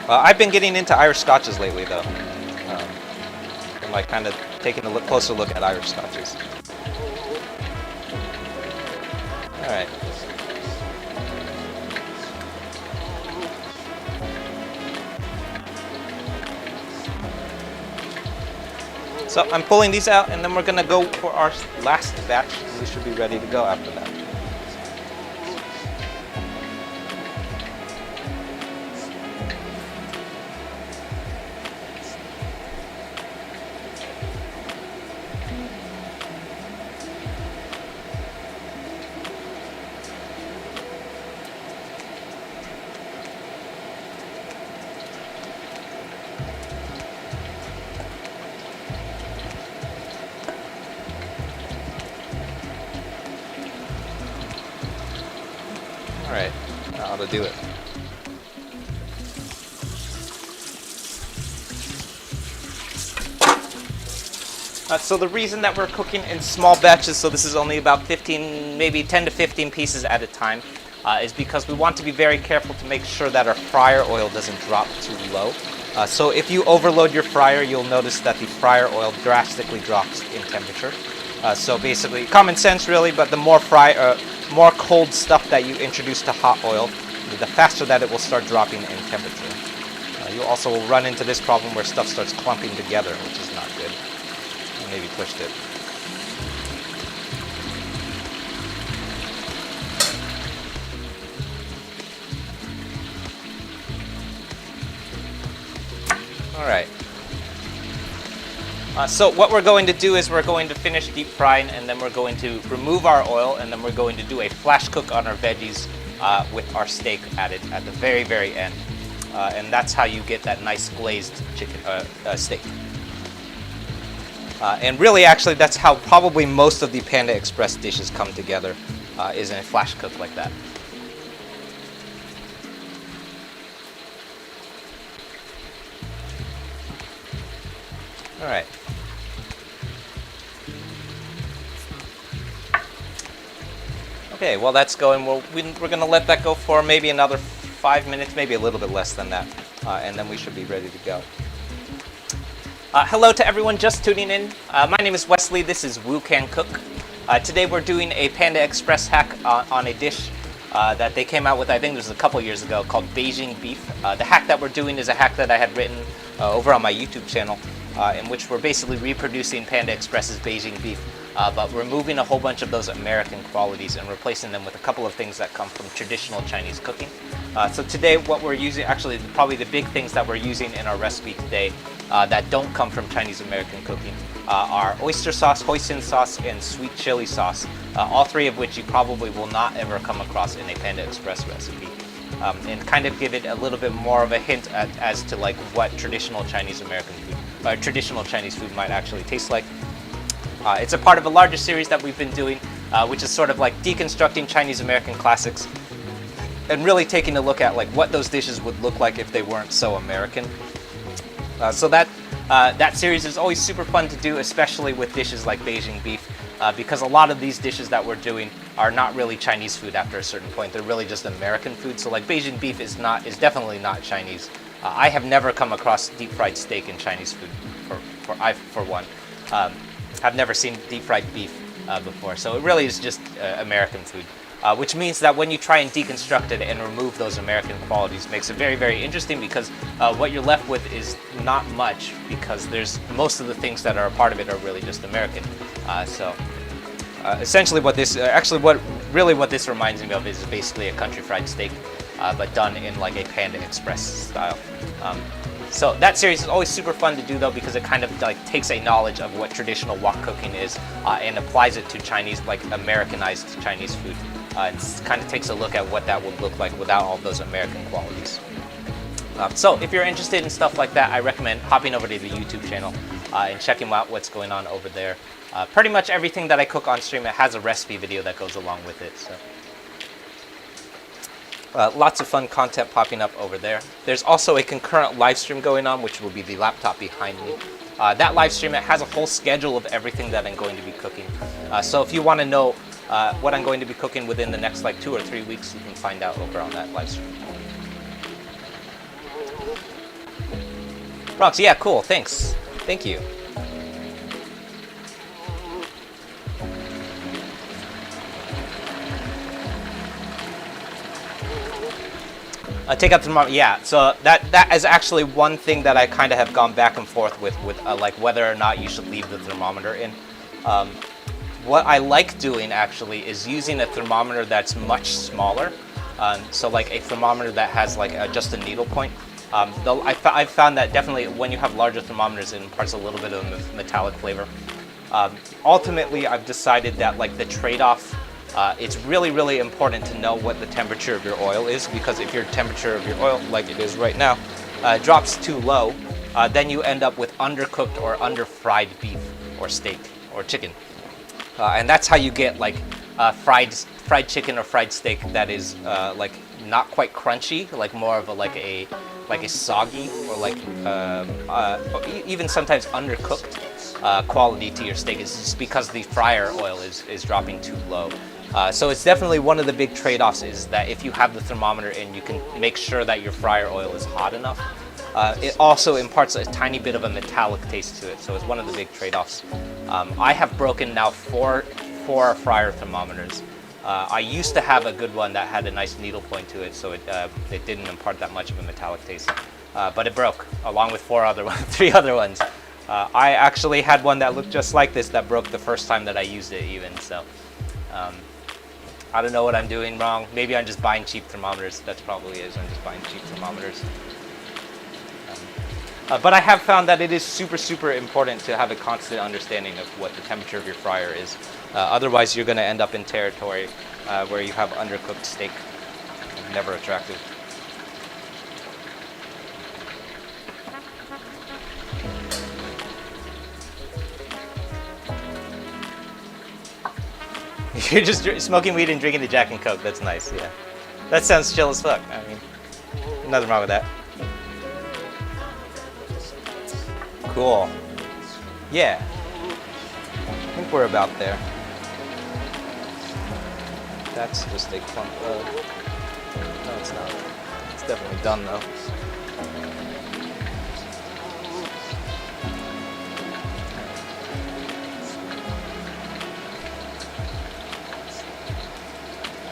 I've been getting into Irish Scotches lately, though. I'm like kind of taking a closer look at Irish Scotches. All right. So I'm pulling these out, and then we're gonna go for our last batch, and we should be ready to go after that. how to do it. So the reason that we're cooking in small batches, so this is only about 15, maybe 10 to 15 pieces at a time, is because we want to be very careful to make sure that our fryer oil doesn't drop too low. So if you overload your fryer, you'll notice that the fryer oil drastically drops in temperature. So basically, common sense really, but the more cold stuff that you introduce to hot oil, the faster that it will start dropping in temperature. You also will run into this problem where stuff starts clumping together, which is not good. Maybe pushed it. All right. So what we're going to do is we're going to finish deep frying, and then we're going to remove our oil, and then we're going to do a flash cook on our veggies with our steak added at the very, very end. And that's how you get that nice glazed chicken steak. And really, actually, that's how probably most of the Panda Express dishes come together, is in a flash cook like that. All right. Okay, well that's going. We're going to let that go for maybe another 5 minutes, maybe a little bit less than that, and then we should be ready to go. Hello to everyone just tuning in. My name is Wesley. This is Wu Can Cook. Today we're doing a Panda Express hack on a dish that they came out with, I think this was a couple years ago, called Beijing Beef. The hack that we're doing is a hack that I had written over on my YouTube channel, in which we're basically reproducing Panda Express's Beijing Beef, but removing a whole bunch of those American qualities and replacing them with a couple of things that come from traditional Chinese cooking. So today what we're using, actually probably the big things that we're using in our recipe today that don't come from Chinese American cooking are oyster sauce, hoisin sauce, and sweet chili sauce, all three of which you probably will not ever come across in a Panda Express recipe. And kind of give it a little bit more of a hint as to like what traditional Chinese American food, or traditional Chinese food might actually taste like. It's a part of a larger series that we've been doing, which is sort of like deconstructing Chinese American classics and really taking a look at like what those dishes would look like if they weren't so American. So that series is always super fun to do, especially with dishes like Beijing Beef, because a lot of these dishes that we're doing are not really Chinese food after a certain point. They're really just American food. So like Beijing Beef is definitely not Chinese. I have never come across deep fried steak in Chinese food for one. I've never seen deep fried beef before. So it really is just American food. Which means that when you try and deconstruct it and remove those American qualities, makes it very, very interesting, because what you're left with is not much, because most of the things that are a part of it are really just American. Essentially what this reminds me of is basically a country fried steak, but done in like a Panda Express style. So that series is always super fun to do though, because it kind of like takes a knowledge of what traditional wok cooking is and applies it to Chinese, like Americanized Chinese food. And kind of takes a look at what that would look like without all those American qualities. So if you're interested in stuff like that, I recommend hopping over to the YouTube channel and checking out what's going on over there. Pretty much everything that I cook on stream, it has a recipe video that goes along with it. So lots of fun content popping up over there. There's also a concurrent live stream going on, which will be the laptop behind me. That live stream, it has a whole schedule of everything that I'm going to be cooking. So if you want to know what I'm going to be cooking within the next like 2 or 3 weeks, you can find out over on that live stream. Bronx, yeah, cool, thanks. Thank you. Take out the thermometer, yeah. So that is actually one thing that I kind of have gone back and forth with like whether or not you should leave the thermometer in. What I like doing actually is using a thermometer that's much smaller. So like a thermometer that has like just a needle point. I've found that definitely when you have larger thermometers, it imparts a little bit of a metallic flavor. Ultimately, I've decided that like the trade-off, it's really, really important to know what the temperature of your oil is, because if your temperature of your oil, like it is right now, drops too low, then you end up with undercooked or under-fried beef or steak or chicken. And that's how you get like fried chicken or fried steak that is like not quite crunchy, like more of a like a soggy or like even sometimes undercooked quality to your steak. Is just because the fryer oil is dropping too low. So it's definitely one of the big trade-offs is that if you have the thermometer in, you can make sure that your fryer oil is hot enough. It also imparts a tiny bit of a metallic taste to it, so it's one of the big trade-offs. I have broken now four fryer thermometers. I used to have a good one that had a nice needle point to it, so it didn't impart that much of a metallic taste. But it broke, along with three other ones. I actually had one that looked just like this that broke the first time that I used it even, so I don't know what I'm doing wrong. Maybe I'm just buying cheap thermometers. That's probably it. I'm just buying cheap thermometers. But I have found that it is super important to have a constant understanding of what the temperature of your fryer is. Otherwise, you're going to end up in territory where you have undercooked steak. Never attractive. You're just smoking weed and drinking the Jack and Coke. That's nice, yeah. That sounds chill as fuck. I mean, nothing wrong with that. Cool. Yeah. I think we're about there. That's just a clump of... No, it's not. It's definitely done, though.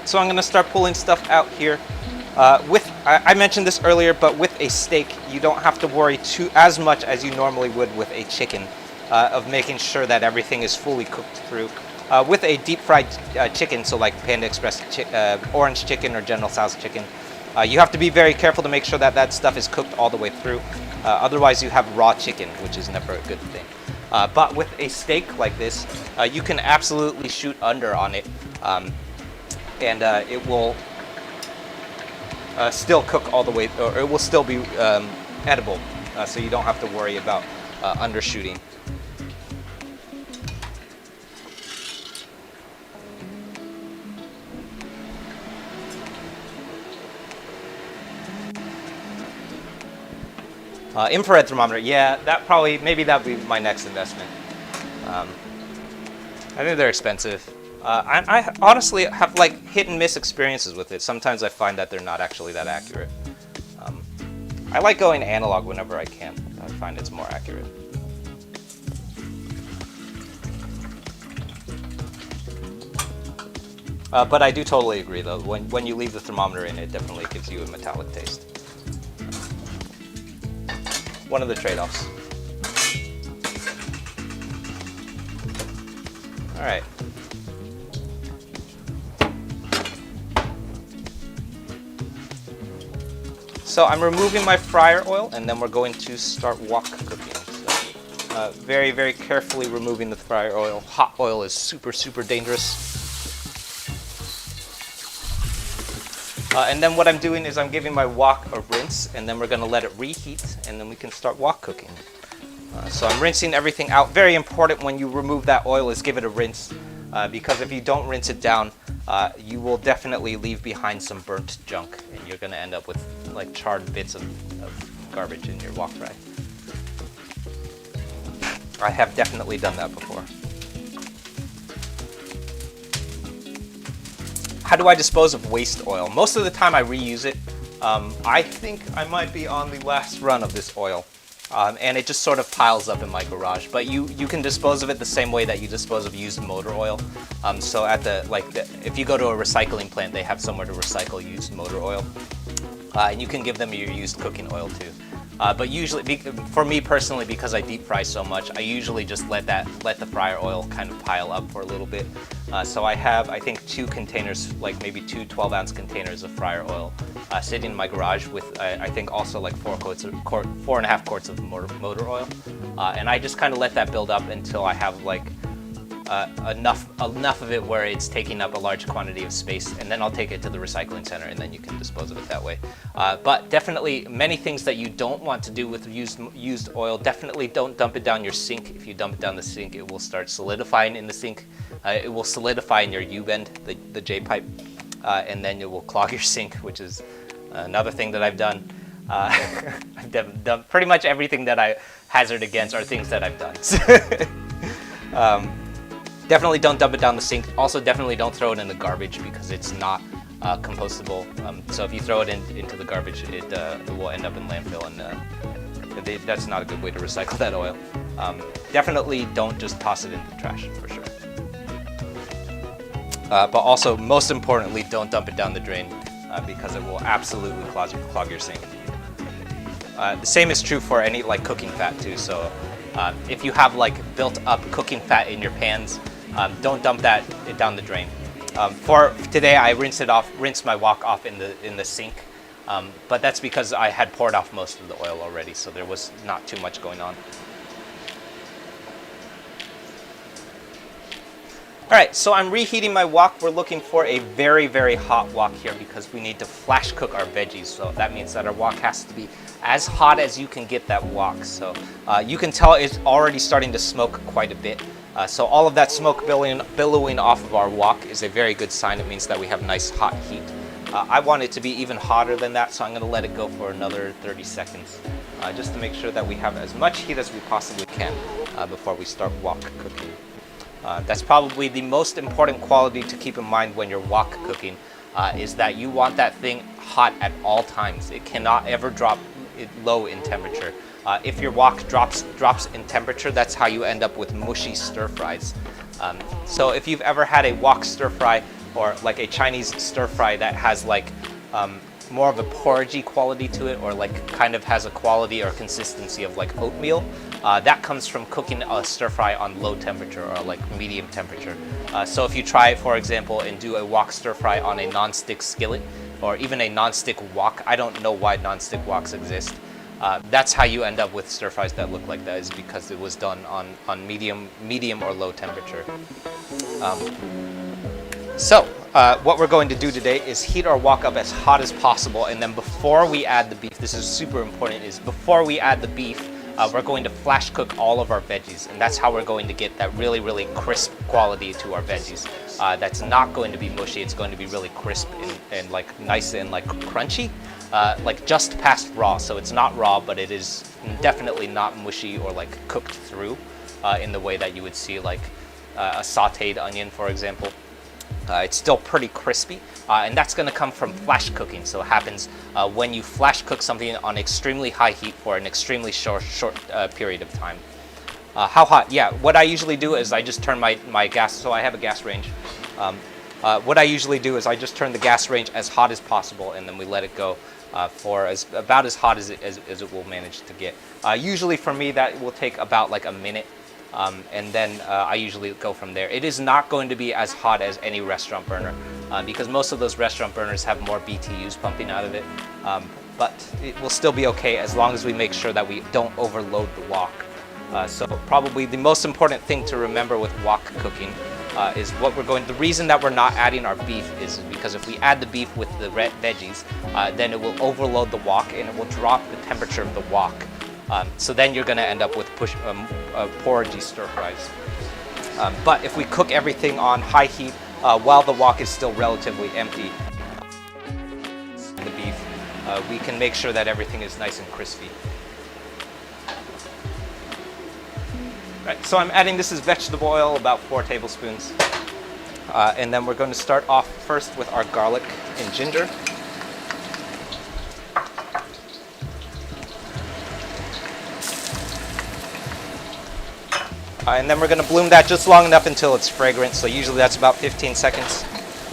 So I'm going to start pulling stuff out here. I mentioned this earlier, but with a steak, you don't have to worry as much as you normally would with a chicken of making sure that everything is fully cooked through. With a deep fried chicken, so like Panda Express orange chicken or General Tso's chicken, you have to be very careful to make sure that that stuff is cooked all the way through. Otherwise, you have raw chicken, which is never a good thing. But with a steak like this, you can absolutely shoot under on it. And it will still cook all the way, or it will still be edible, so you don't have to worry about undershooting. Infrared thermometer, yeah, maybe that would be my next investment. I think they're expensive. I honestly have like hit and miss experiences with it. Sometimes I find that they're not actually that accurate. I like going analog whenever I can. I find it's more accurate. But I do totally agree though. When you leave the thermometer in, it definitely gives you a metallic taste. One of the trade-offs. All right. So I'm removing my fryer oil, and then we're going to start wok cooking. So, very carefully removing the fryer oil. Hot oil is super dangerous. And then what I'm doing is I'm giving my wok a rinse, and then we're going to let it reheat, and then we can start wok cooking. So I'm rinsing everything out. Very important when you remove that oil is give it a rinse, because if you don't rinse it down, you will definitely leave behind some burnt junk, and you're going to end up with like charred bits of garbage in your wok fry. I have definitely done that before. How do I dispose of waste oil? Most of the time I reuse it. I think I might be on the last run of this oil. And it just sort of piles up in my garage. But you can dispose of it the same way that you dispose of used motor oil. So at if you go to a recycling plant, they have somewhere to recycle used motor oil. And you can give them your used cooking oil too. But usually, for me personally, because I deep fry so much, I usually just let the fryer oil kind of pile up for a little bbit. So I have, I think, 2 containers, like maybe 2 12-ounce containers of fryer oil sitting in my garage with, I think, also like 4.5 quarts of motor oil. And I just kind of let that build up until I have like enough of it where it's taking up a large quantity of space, and then I'll take it to the recycling center, and then you can dispose of it that way. But definitely many things that you don't want to do with used oil, definitely don't dump it down your sink. If you dump it down the sink, it will start solidifying in the sink. It will solidify in your U-bend, the J-pipe. and then it will clog your sink, which is another thing that I've done. I've done pretty much everything that I hazard against are things that I've done. Definitely don't dump it down the sink. Also, definitely don't throw it in the garbage because it's not compostable. So if you throw it into the garbage, it will end up in landfill, and that's not a good way to recycle that oil. Definitely don't just toss it into the trash, for sure. But also, most importantly, don't dump it down the drain because it will absolutely clog your sink. The same is true for any like cooking fat too. So if you have like built up cooking fat in your pans, don't dump that down the drain. For today, I rinsed my wok off in the sink, but that's because I had poured off most of the oil already, so there was not too much going on. All right, so I'm reheating my wok. We're looking for a very, very hot wok here because we need to flash cook our veggies. So that means that our wok has to be as hot as you can get that wok. So you can tell it's already starting to smoke quite a bit. So all of that smoke billowing off of our wok is a very good sign. It means that we have nice hot heat. I want it to be even hotter than that, so I'm going to let it go for another 30 seconds just to make sure that we have as much heat as we possibly can before we start wok cooking. That's probably the most important quality to keep in mind when you're wok cooking, is that you want that thing hot at all times. It cannot ever drop low in temperature. If your wok drops in temperature, that's how you end up with mushy stir fries. So if you've ever had a wok stir fry or like a Chinese stir fry that has like more of a porridgey quality to it, or like kind of has a quality or consistency of like oatmeal, that comes from cooking a stir fry on low temperature or like medium temperature. So if you try, for example, and do a wok stir fry on a non-stick skillet or even a non-stick wok, I don't know why non-stick woks exist. That's how you end up with stir fries that look like that, is because it was done on medium or low temperature. So what we're going to do today is heat our wok up as hot as possible, and then before we add the beef, this is super important, is before we add the beef, we're going to flash cook all of our veggies, and that's how we're going to get that really, really crisp quality to our veggies. That's not going to be mushy. It's going to be really crisp and like nice and like crunchy, like just past raw. So it's not raw, but it is definitely not mushy or like cooked through in the way that you would see like a sautéed onion, for example. It's still pretty crispy, and that's going to come from flash cooking. So it happens when you flash cook something on extremely high heat for an extremely short period of time. How hot? Yeah, what I usually do is I just turn my gas, so I have a gas range. What I usually do is I just turn the gas range as hot as possible, and then we let it go for about as hot as it will manage to get. Usually for me that will take about like a minute. And then I usually go from there. It is not going to be as hot as any restaurant burner because most of those restaurant burners have more BTUs pumping out of it. But it will still be okay as long as we make sure that we don't overload the wok. So probably the most important thing to remember with wok cooking is the reason that we're not adding our beef is because if we add the beef with the veggies, then it will overload the wok and it will drop the temperature of the wok. So then you're going to end up with porridgey stir fries. But if we cook everything on high heat while the wok is still relatively empty, the beef, we can make sure that everything is nice and crispy. Right, so I'm adding, this is vegetable oil, about 4 tablespoons. And then we're going to start off first with our garlic and ginger. And then we're going to bloom that just long enough until it's fragrant, so usually that's about 15 seconds.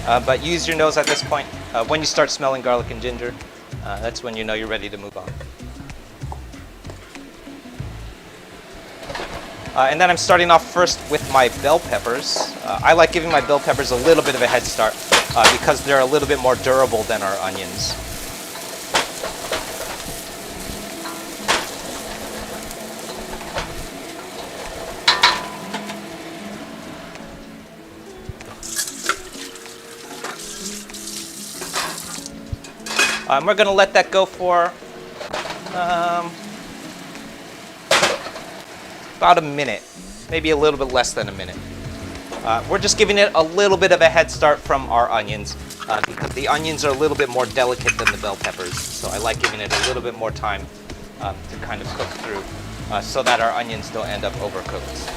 But use your nose at this point. When you start smelling garlic and ginger, that's when you know you're ready to move on. And then I'm starting off first with my bell peppers. I like giving my bell peppers a little bit of a head start because they're a little bit more durable than our onions. We're going to let that go for about a minute, maybe a little bit less than a minute. We're just giving it a little bit of a head start from our onions. because the onions are a little bit more delicate than the bell peppers. So I like giving it a little bit more time to kind of cook through so that our onions don't end up overcooked.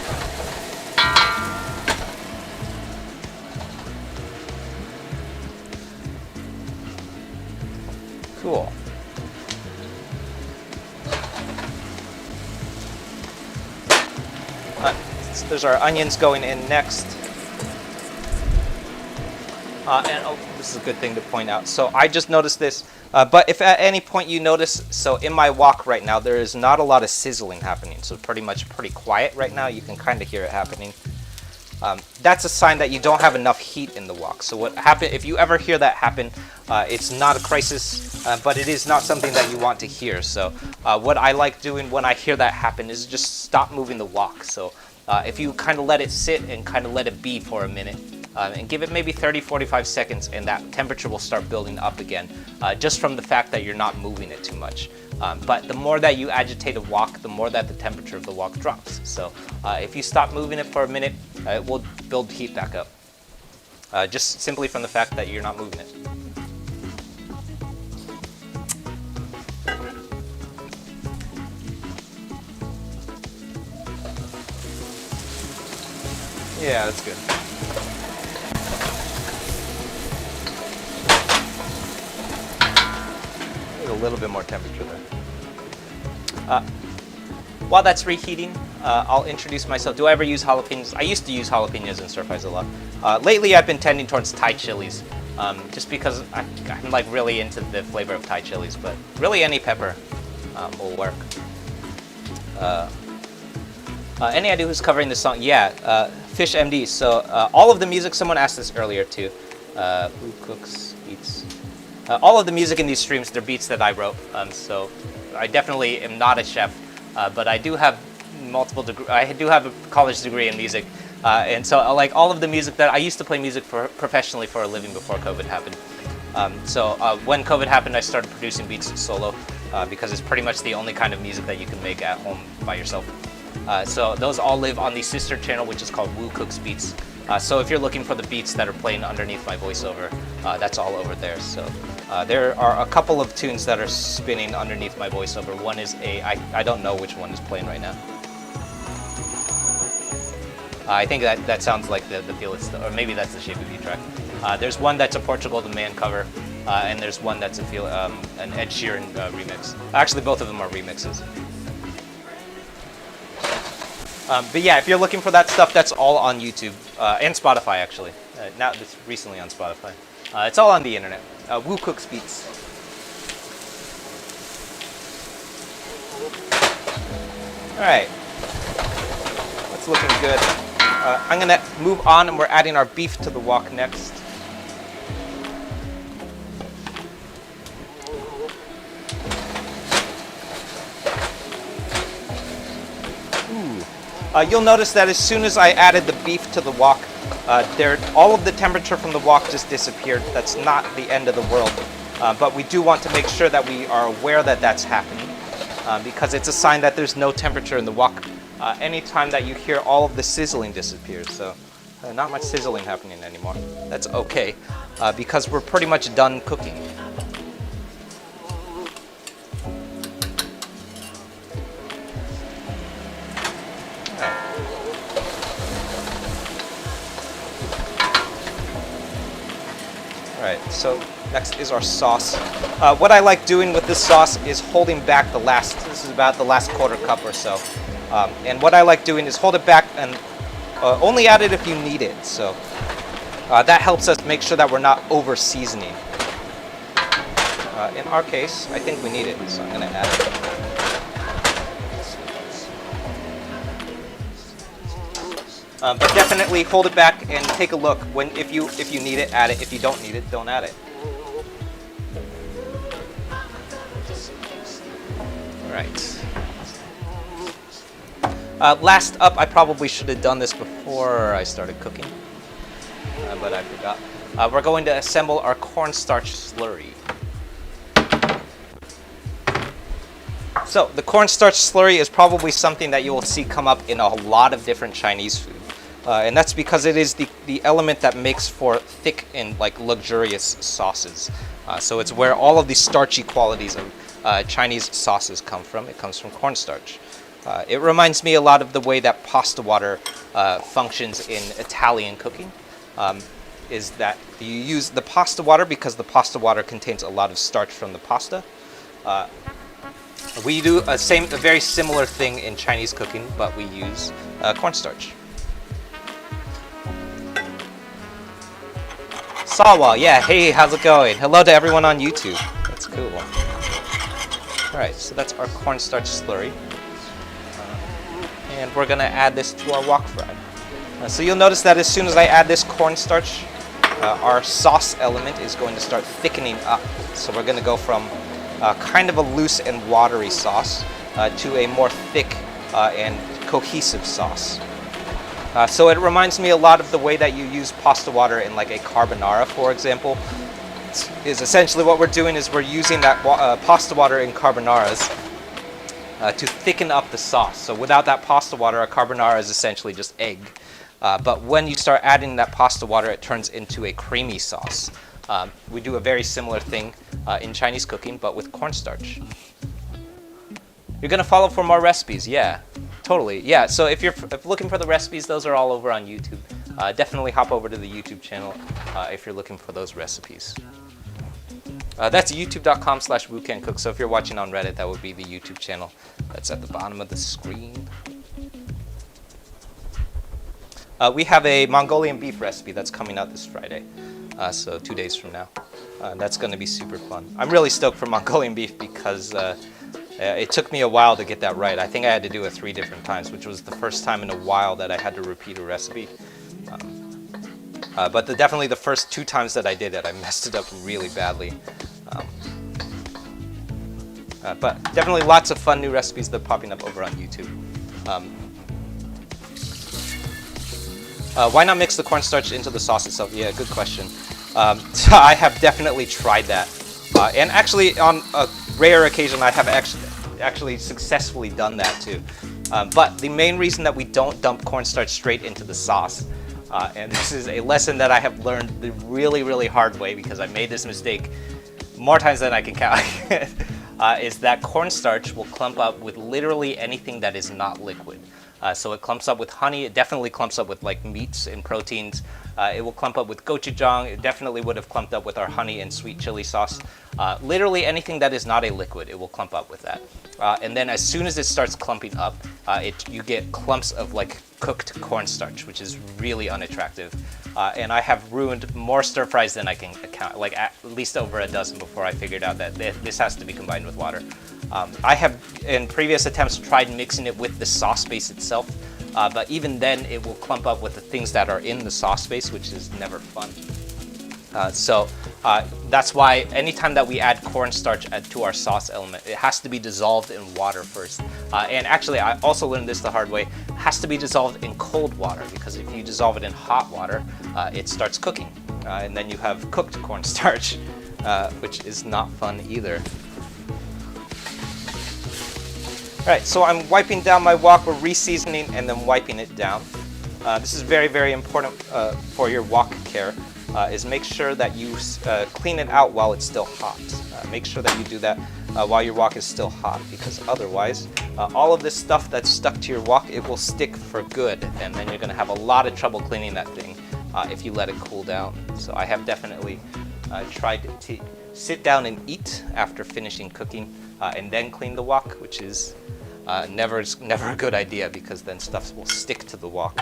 Cool. There's our onions going in next. And oh, this is a good thing to point out. So I just noticed this, but if at any point you notice, so in my wok right now, there is not a lot of sizzling happening. So pretty quiet right now. You can kind of hear it happening. That's a sign that you don't have enough heat in the wok. So what happen if you ever hear that happen, it's not a crisis, but it is not something that you want to hear. So what I like doing when I hear that happen is just stop moving the wok. So if you kind of let it sit and kind of let it be for a minute, and give it maybe 30-45 seconds, and that temperature will start building up again, just from the fact that you're not moving it too much. But the more that you agitate a wok, the more that the temperature of the wok drops. So if you stop moving it for a minute, it will build heat back up, just simply from the fact that you're not moving it. Yeah, that's good. A little bit more temperature there. While that's reheating, I'll introduce myself. Do I ever use jalapenos? I used to use jalapenos in stir fries a lot. Lately, I've been tending towards Thai chilies, just because I'm like really into the flavor of Thai chilies. But really, any pepper will work. Any idea who's covering this song? Yeah, Fish MD. So all of the music. Someone asked this earlier too. Who cooks, eats? All of the music in these streams, they're beats that I wrote. So I definitely am not a chef, but I do have I do have a college degree in music, and so like all of the music that I used to play music professionally for a living before COVID happened. So when COVID happened, I started producing beats solo because it's pretty much the only kind of music that you can make at home by yourself. So those all live on the sister channel, which is called Woo Cooks Beats. So if you're looking for the beats that are playing underneath my voiceover, that's all over there. So there are a couple of tunes that are spinning underneath my voiceover. One is I don't know which one is playing right now. I think that sounds like the Feel It Still, or maybe that's the Shape of You track. There's one that's a Portugal the Man cover, and there's one that's an Ed Sheeran remix. Actually, both of them are remixes. But yeah, if you're looking for that stuff, that's all on YouTube and Spotify, actually. Now, it's recently on Spotify. It's all on the internet. Woo Cooks Beats. All right, that's looking good. I'm gonna move on, and we're adding our beef to the wok next. You'll notice that as soon as I added the beef to the wok, all of the temperature from the wok just disappeared. That's not the end of the world, but we do want to make sure that we are aware that that's happening, because it's a sign that there's no temperature in the wok. Anytime that you hear all of the sizzling disappears, so not much sizzling happening anymore. That's okay, because we're pretty much done cooking. Alright, so next is our sauce. What I like doing with this sauce is holding back this is about the last quarter cup or so. And what I like doing is hold it back and only add it if you need it. So that helps us make sure that we're not over seasoning. In our case, I think we need it, so I'm going to add it. But definitely hold it back and take a look. If you need it, add it. If you don't need it, don't add it. All right. Last up, I probably should have done this before I started cooking, but I forgot. We're going to assemble our cornstarch slurry. So the cornstarch slurry is probably something that you will see come up in a lot of different Chinese food. and that's because it is the element that makes for thick and like luxurious sauces. So it's where all of the starchy qualities of Chinese sauces come from. It comes from cornstarch. It reminds me a lot of the way that pasta water functions in Italian cooking. Is that you use the pasta water because the pasta water contains a lot of starch from the pasta. We do a very similar thing in Chinese cooking, but we use cornstarch. Sawa, yeah, hey, how's it going? Hello to everyone on YouTube. That's cool. All right, so that's our cornstarch slurry. And we're gonna add this to our wok fry. So you'll notice that as soon as I add this cornstarch, our sauce element is going to start thickening up. So we're gonna go from kind of a loose and watery sauce to a more thick and cohesive sauce. So it reminds me a lot of the way that you use pasta water in like a carbonara, for example. Is essentially what we're doing is we're using that pasta water in carbonaras to thicken up the sauce. So without that pasta water, a carbonara is essentially just egg. But when you start adding that pasta water, it turns into a creamy sauce. We do a very similar thing in Chinese cooking, but with cornstarch. You're gonna follow for more recipes, yeah, totally, yeah. So if you're looking for the recipes, those are all over on YouTube. Definitely hop over to the YouTube channel if you're looking for those recipes. That's youtube.com/WooCanCook. So if you're watching on Reddit, that would be the YouTube channel. That's at the bottom of the screen. We have a Mongolian beef recipe that's coming out this Friday, so 2 days from now. That's going to be super fun. I'm really stoked for Mongolian beef because it took me a while to get that right. I think I had to do it 3 different times, which was the first time in a while that I had to repeat a recipe. But definitely the first 2 times that I did it, I messed it up really badly. But definitely lots of fun new recipes that are popping up over on YouTube. Why not mix the cornstarch into the sauce itself? Yeah, good question. So I have definitely tried that. And actually, on a rare occasion, I have actually successfully done that too. But the main reason that we don't dump cornstarch straight into the sauce, and this is a lesson that I have learned the really, really hard way because I made this mistake more times than I can count, is that cornstarch will clump up with literally anything that is not liquid. So it clumps up with honey. It definitely clumps up with like meats and proteins. It will clump up with gochujang. It definitely would have clumped up with our honey and sweet chili sauce. Literally anything that is not a liquid, it will clump up with that. And then as soon as it starts clumping up, you get clumps of like cooked cornstarch, which is really unattractive. And I have ruined more stir fries than I can count, like at least over a dozen before I figured out that this has to be combined with water. I have, in previous attempts, tried mixing it with the sauce base itself, but even then it will clump up with the things that are in the sauce base, which is never fun. So that's why anytime that we add cornstarch to our sauce element, it has to be dissolved in water first. And actually, I also learned this the hard way, it has to be dissolved in cold water, because if you dissolve it in hot water, it starts cooking. And then you have cooked cornstarch, which is not fun either. All right, so I'm wiping down my wok. We're reseasoning and then wiping it down. This is very, very important for your wok care, is make sure that you clean it out while it's still hot. Make sure that you do that while your wok is still hot, because otherwise, all of this stuff that's stuck to your wok, it will stick for good, and then you're gonna have a lot of trouble cleaning that thing if you let it cool down. So I have definitely tried to sit down and eat after finishing cooking and then clean the wok, which is never a good idea, because then stuff will stick to the wok.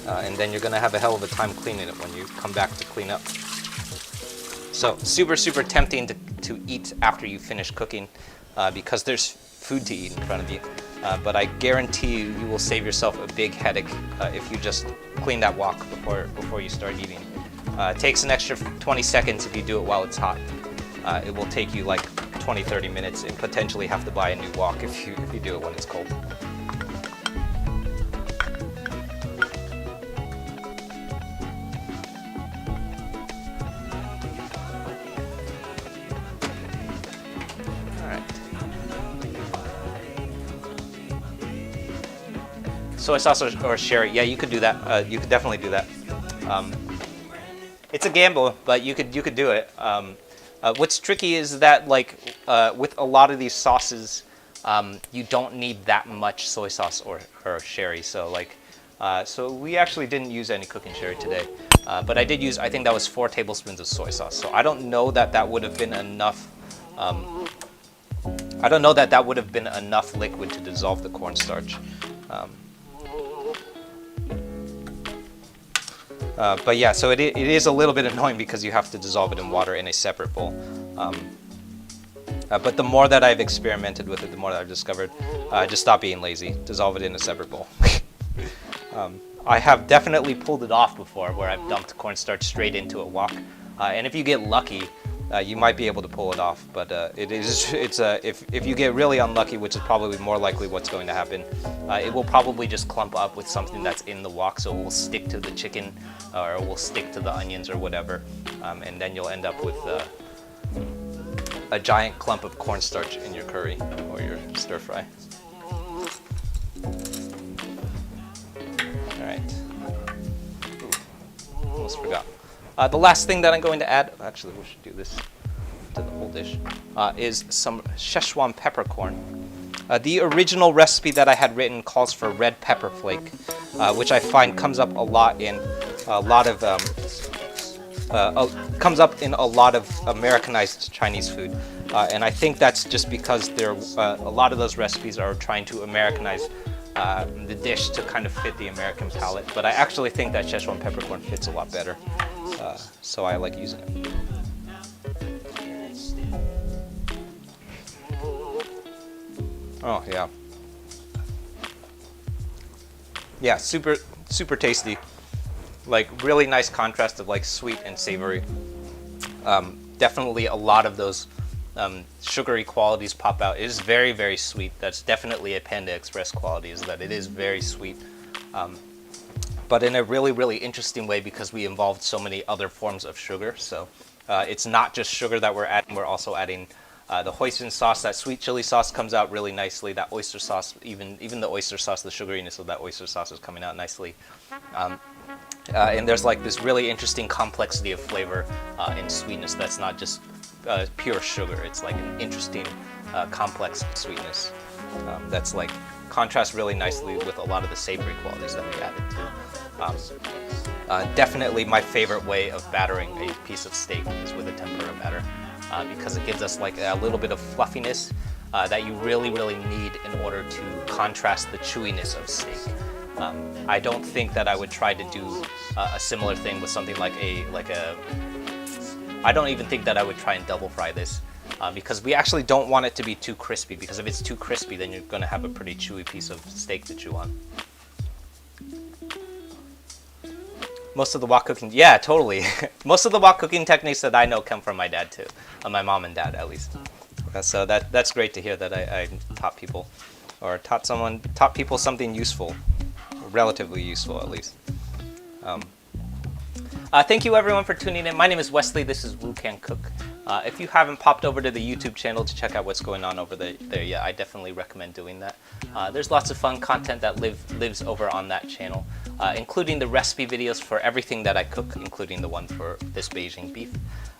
And then you're gonna have a hell of a time cleaning it when you come back to clean up. So super, super tempting to eat after you finish cooking because there's food to eat in front of you. But I guarantee you will save yourself a big headache if you just clean that wok before you start eating. It takes an extra 20 seconds if you do it while it's hot. It will take you like 20-30 minutes and potentially have to buy a new wok if you do it when it's cold. soy sauce or sherry. Yeah, you could do that. You could definitely do that. It's a gamble, but you could do it. What's tricky is that like with a lot of these sauces, you don't need that much soy sauce or sherry. So like, so we actually didn't use any cooking sherry today, but I did use, I think that was 4 tablespoons of soy sauce. So I don't know that that would have been enough. I don't know that that would have been enough liquid to dissolve the cornstarch. But yeah, so it is a little bit annoying because you have to dissolve it in water in a separate bowl. But the more that I've experimented with it, the more that I've discovered, just stop being lazy. Dissolve it in a separate bowl. I have definitely pulled it off before, where I've dumped cornstarch straight into a wok. And if you get lucky, you might be able to pull it off. But if you get really unlucky, which is probably more likely what's going to happen, it will probably just clump up with something that's in the wok, so it will stick to the chicken or it will stick to the onions or whatever, and then you'll end up with a giant clump of cornstarch in your curry or your stir fry. All right. Ooh, almost forgot. The last thing that I'm going to add, actually we should do this to the whole dish, is some Szechuan peppercorn. The original recipe that I had written calls for red pepper flake, which I find comes up a lot in a lot of Americanized Chinese food, and I think that's just because a lot of those recipes are trying to Americanize the dish to kind of fit the American palate. But I actually think that Szechuan peppercorn fits a lot better, so I like using it. Oh yeah. Yeah, super tasty. Like really nice contrast of like sweet and savory. Definitely a lot of those sugary qualities pop out. It is very, very sweet. That's definitely a Panda Express quality, is that it is very sweet. But in a really, really interesting way, because we involved so many other forms of sugar. So it's not just sugar that we're adding, we're also adding the hoisin sauce. That sweet chili sauce comes out really nicely. That oyster sauce, even the oyster sauce, the sugariness of that oyster sauce is coming out nicely. And there's like this really interesting complexity of flavor and sweetness that's not just pure sugar. It's like an interesting complex sweetness that's like contrasts really nicely with a lot of the savory qualities that we added to. Definitely my favorite way of battering a piece of steak is with a tempura batter, because it gives us like a little bit of fluffiness that you really, really need in order to contrast the chewiness of steak. I don't think that I would try to do a similar thing with something like I don't even think that I would try and double fry this, because we actually don't want it to be too crispy, because if it's too crispy, then you're going to have a pretty chewy piece of steak to chew on. Most of the wok cooking, yeah, totally. Most of the wok cooking techniques that I know come from my dad too, my mom and dad at least. So that's great to hear that I taught people, or taught people something useful, relatively useful at least. Thank you everyone for tuning in. My name is Wesley. This is Wu Can Cook. If you haven't popped over to the YouTube channel to check out what's going on over there yet, I definitely recommend doing that. There's lots of fun content that lives over on that channel, including the recipe videos for everything that I cook, including the one for this Beijing beef.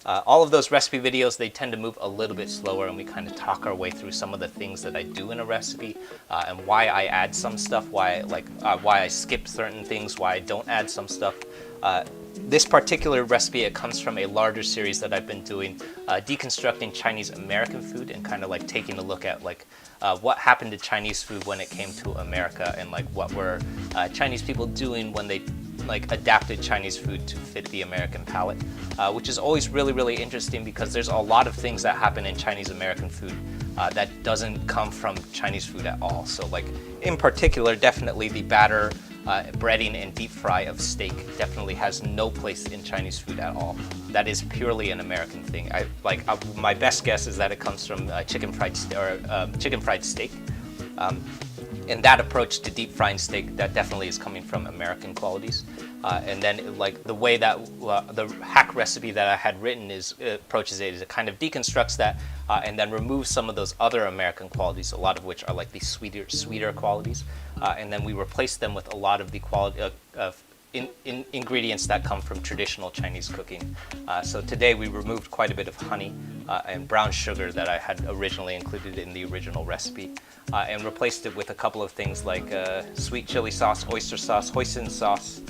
All of those recipe videos, they tend to move a little bit slower, and we kind of talk our way through some of the things that I do in a recipe, and why I add some stuff, why I skip certain things, why I don't add some stuff. This particular recipe, it comes from a larger series that I've been doing, deconstructing Chinese American food, and kind of like taking a look at like what happened to Chinese food when it came to America, and like what were Chinese people doing when they like adapted Chinese food to fit the American palate, which is always really, really interesting, because there's a lot of things that happen in Chinese American food that doesn't come from Chinese food at all. So like in particular, definitely the batter, breading and deep fry of steak definitely has no place in Chinese food at all. That is purely an American thing. My best guess is that it comes from chicken fried steak. And that approach to deep frying steak, that definitely is coming from American qualities. And then like the way that the hack recipe that I had written approaches it is it kind of deconstructs that and then removes some of those other American qualities, a lot of which are like these sweeter qualities. And then we replace them with a lot of the quality of ingredients that come from traditional Chinese cooking. So today we removed quite a bit of honey and brown sugar that I had originally included in the original recipe, and replaced it with a couple of things like sweet chili sauce, oyster sauce, hoisin sauce.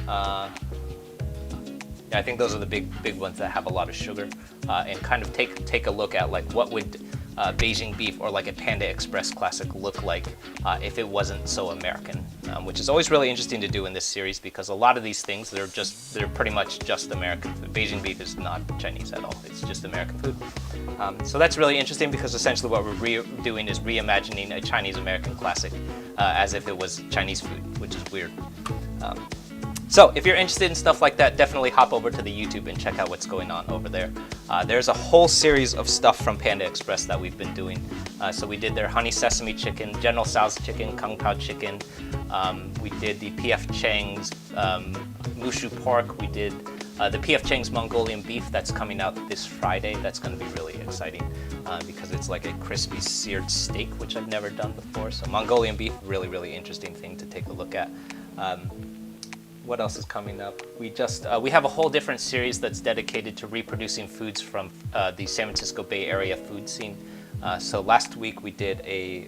Yeah, I think those are the big ones that have a lot of sugar, and kind of take a look at like what would Beijing Beef or like a Panda Express classic look like if it wasn't so American, which is always really interesting to do in this series because a lot of these things they're pretty much just American food. Beijing Beef is not Chinese at all; it's just American food. So that's really interesting because essentially what we're doing is reimagining a Chinese American classic as if it was Chinese food, which is weird. So if you're interested in stuff like that, definitely hop over to the YouTube and check out what's going on over there. There's a whole series of stuff from Panda Express that we've been doing. So we did their honey sesame chicken, General Tso's chicken, Kung Pao chicken. We did the P.F. Chang's Mushu pork. We did the P.F. Chang's Mongolian beef that's coming out this Friday. That's going to be really exciting because it's like a crispy seared steak, which I've never done before. So Mongolian beef, really interesting thing to take a look at. What else is coming up? We have a whole different series that's dedicated to reproducing foods from the San Francisco Bay Area food scene. So last week we did a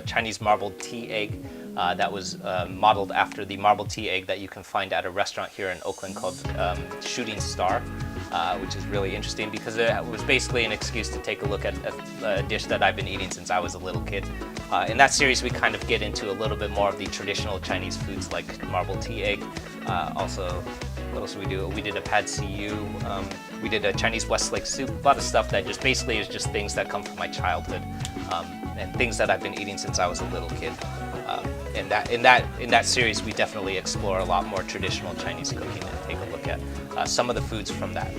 Chinese marbled tea egg that was modeled after the marbled tea egg that you can find at a restaurant here in Oakland called Shooting Star, which is really interesting because it was basically an excuse to take a look at a dish that I've been eating since I was a little kid. In that series we kind of get into a little bit more of the traditional Chinese foods like marbled tea egg. Also, what else did we do? We did a pad see ew. We did a Chinese Westlake soup. A lot of stuff that just basically is just things that come from my childhood and things that I've been eating since I was a little kid. In that series, we definitely explore a lot more traditional Chinese cooking and take a look at some of the foods from that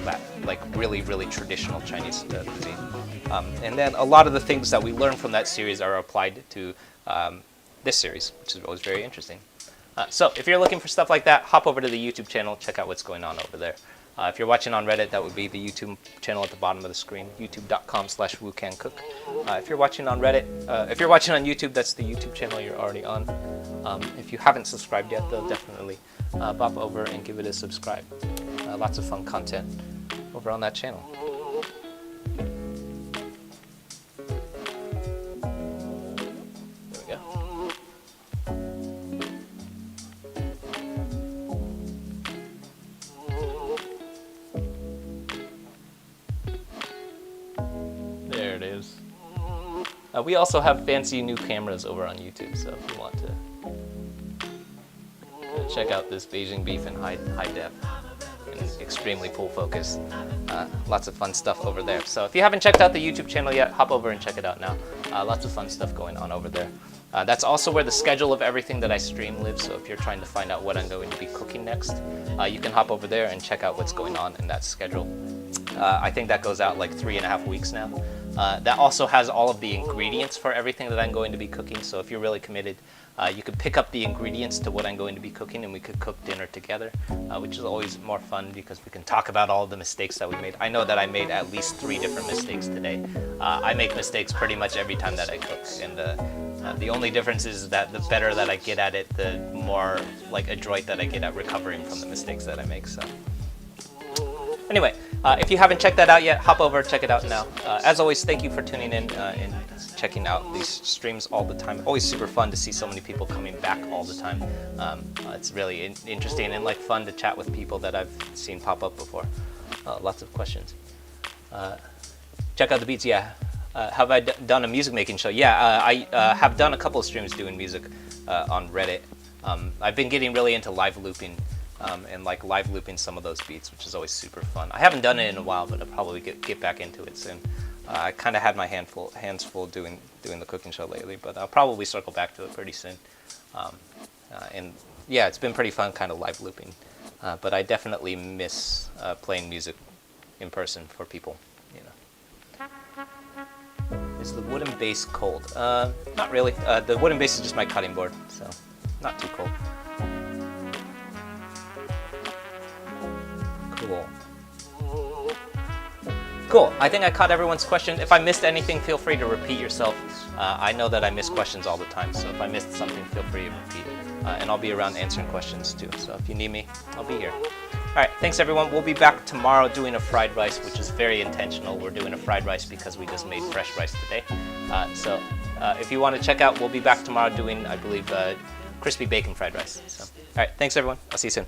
like really traditional Chinese cuisine. And then a lot of the things that we learn from that series are applied to this series, which is always very interesting. So if you're looking for stuff like that, hop over to the YouTube channel, check out what's going on over there. If you're watching on Reddit, that would be the YouTube channel at the bottom of the screen, youtube.com/WuCanCook. If you're watching on Reddit, if you're watching on YouTube, that's the YouTube channel you're already on. If you haven't subscribed yet, though, definitely bop over and give it a subscribe. Lots of fun content over on that channel. There we go. There it is. We also have fancy new cameras over on YouTube, so if you want to check out this Beijing Beef in high def and extremely full focus, lots of fun stuff over there. So if you haven't checked out the YouTube channel yet, hop over and check it out now. Lots of fun stuff going on over there. That's also where the schedule of everything that I stream lives, so if you're trying to find out what I'm going to be cooking next, you can hop over there and check out what's going on in that schedule. I think that goes out like 3.5 weeks now. That also has all of the ingredients for everything that I'm going to be cooking, so if you're really committed, you could pick up the ingredients to what I'm going to be cooking and we could cook dinner together, which is always more fun because we can talk about all of the mistakes that we made. I know that I made at least 3 different mistakes today. I make mistakes pretty much every time that I cook, and the only difference is that the better that I get at it, the more like adroit that I get at recovering from the mistakes that I make. So anyway, if you haven't checked that out yet, hop over, check it out now. As always, thank you for tuning in and checking out these streams all the time. Always super fun to see so many people coming back all the time. It's really interesting and like fun to chat with people that I've seen pop up before. Lots of questions. Check out the beats, yeah. Have I done a music making show? Yeah, I have done a couple of streams doing music on Reddit. I've been getting really into live looping and like live looping some of those beats, which is always super fun. I haven't done it in a while, but I'll probably get back into it soon. I kind of had my hands full doing the cooking show lately, but I'll probably circle back to it pretty soon. And yeah, it's been pretty fun kind of live looping, but I definitely miss playing music in person for people, you know. Is the wooden base cold? Not really. The wooden base is just my cutting board, so not too cold. Cool. Cool. I think I caught everyone's question. If I missed anything, feel free to repeat yourself. I know that I miss questions all the time, so if I missed something, feel free to repeat. And I'll be around answering questions too. So if you need me, I'll be here. All right, thanks everyone. We'll be back tomorrow doing a fried rice, which is very intentional. We're doing a fried rice because we just made fresh rice today. So if you want to check out, we'll be back tomorrow doing, I believe, crispy bacon fried rice. So, all right, thanks everyone. I'll see you soon.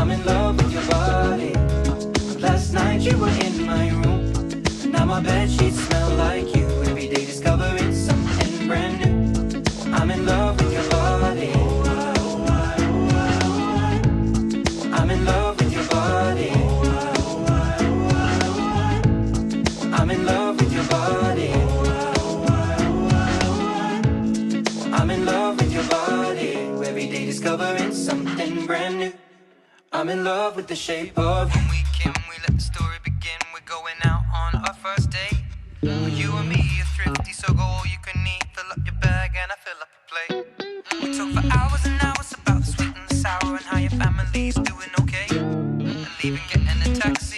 I'm in love with your body. Last night you were in my room. Now my bedsheets smell like you. Every day discovering something brand new. I'm in love with your body. I'm in love with your body. I'm in love with your body. I'm in love with your body. Every day discovering something brand new. I'm in love with the shape of you. When we can, we let the story begin. We're going out on our first date. You and me are thrifty, so go all you can eat. Fill up your bag and I fill up your plate. We talk for hours and hours about the sweet and the sour and how your family's doing okay. And leaving, getting a taxi.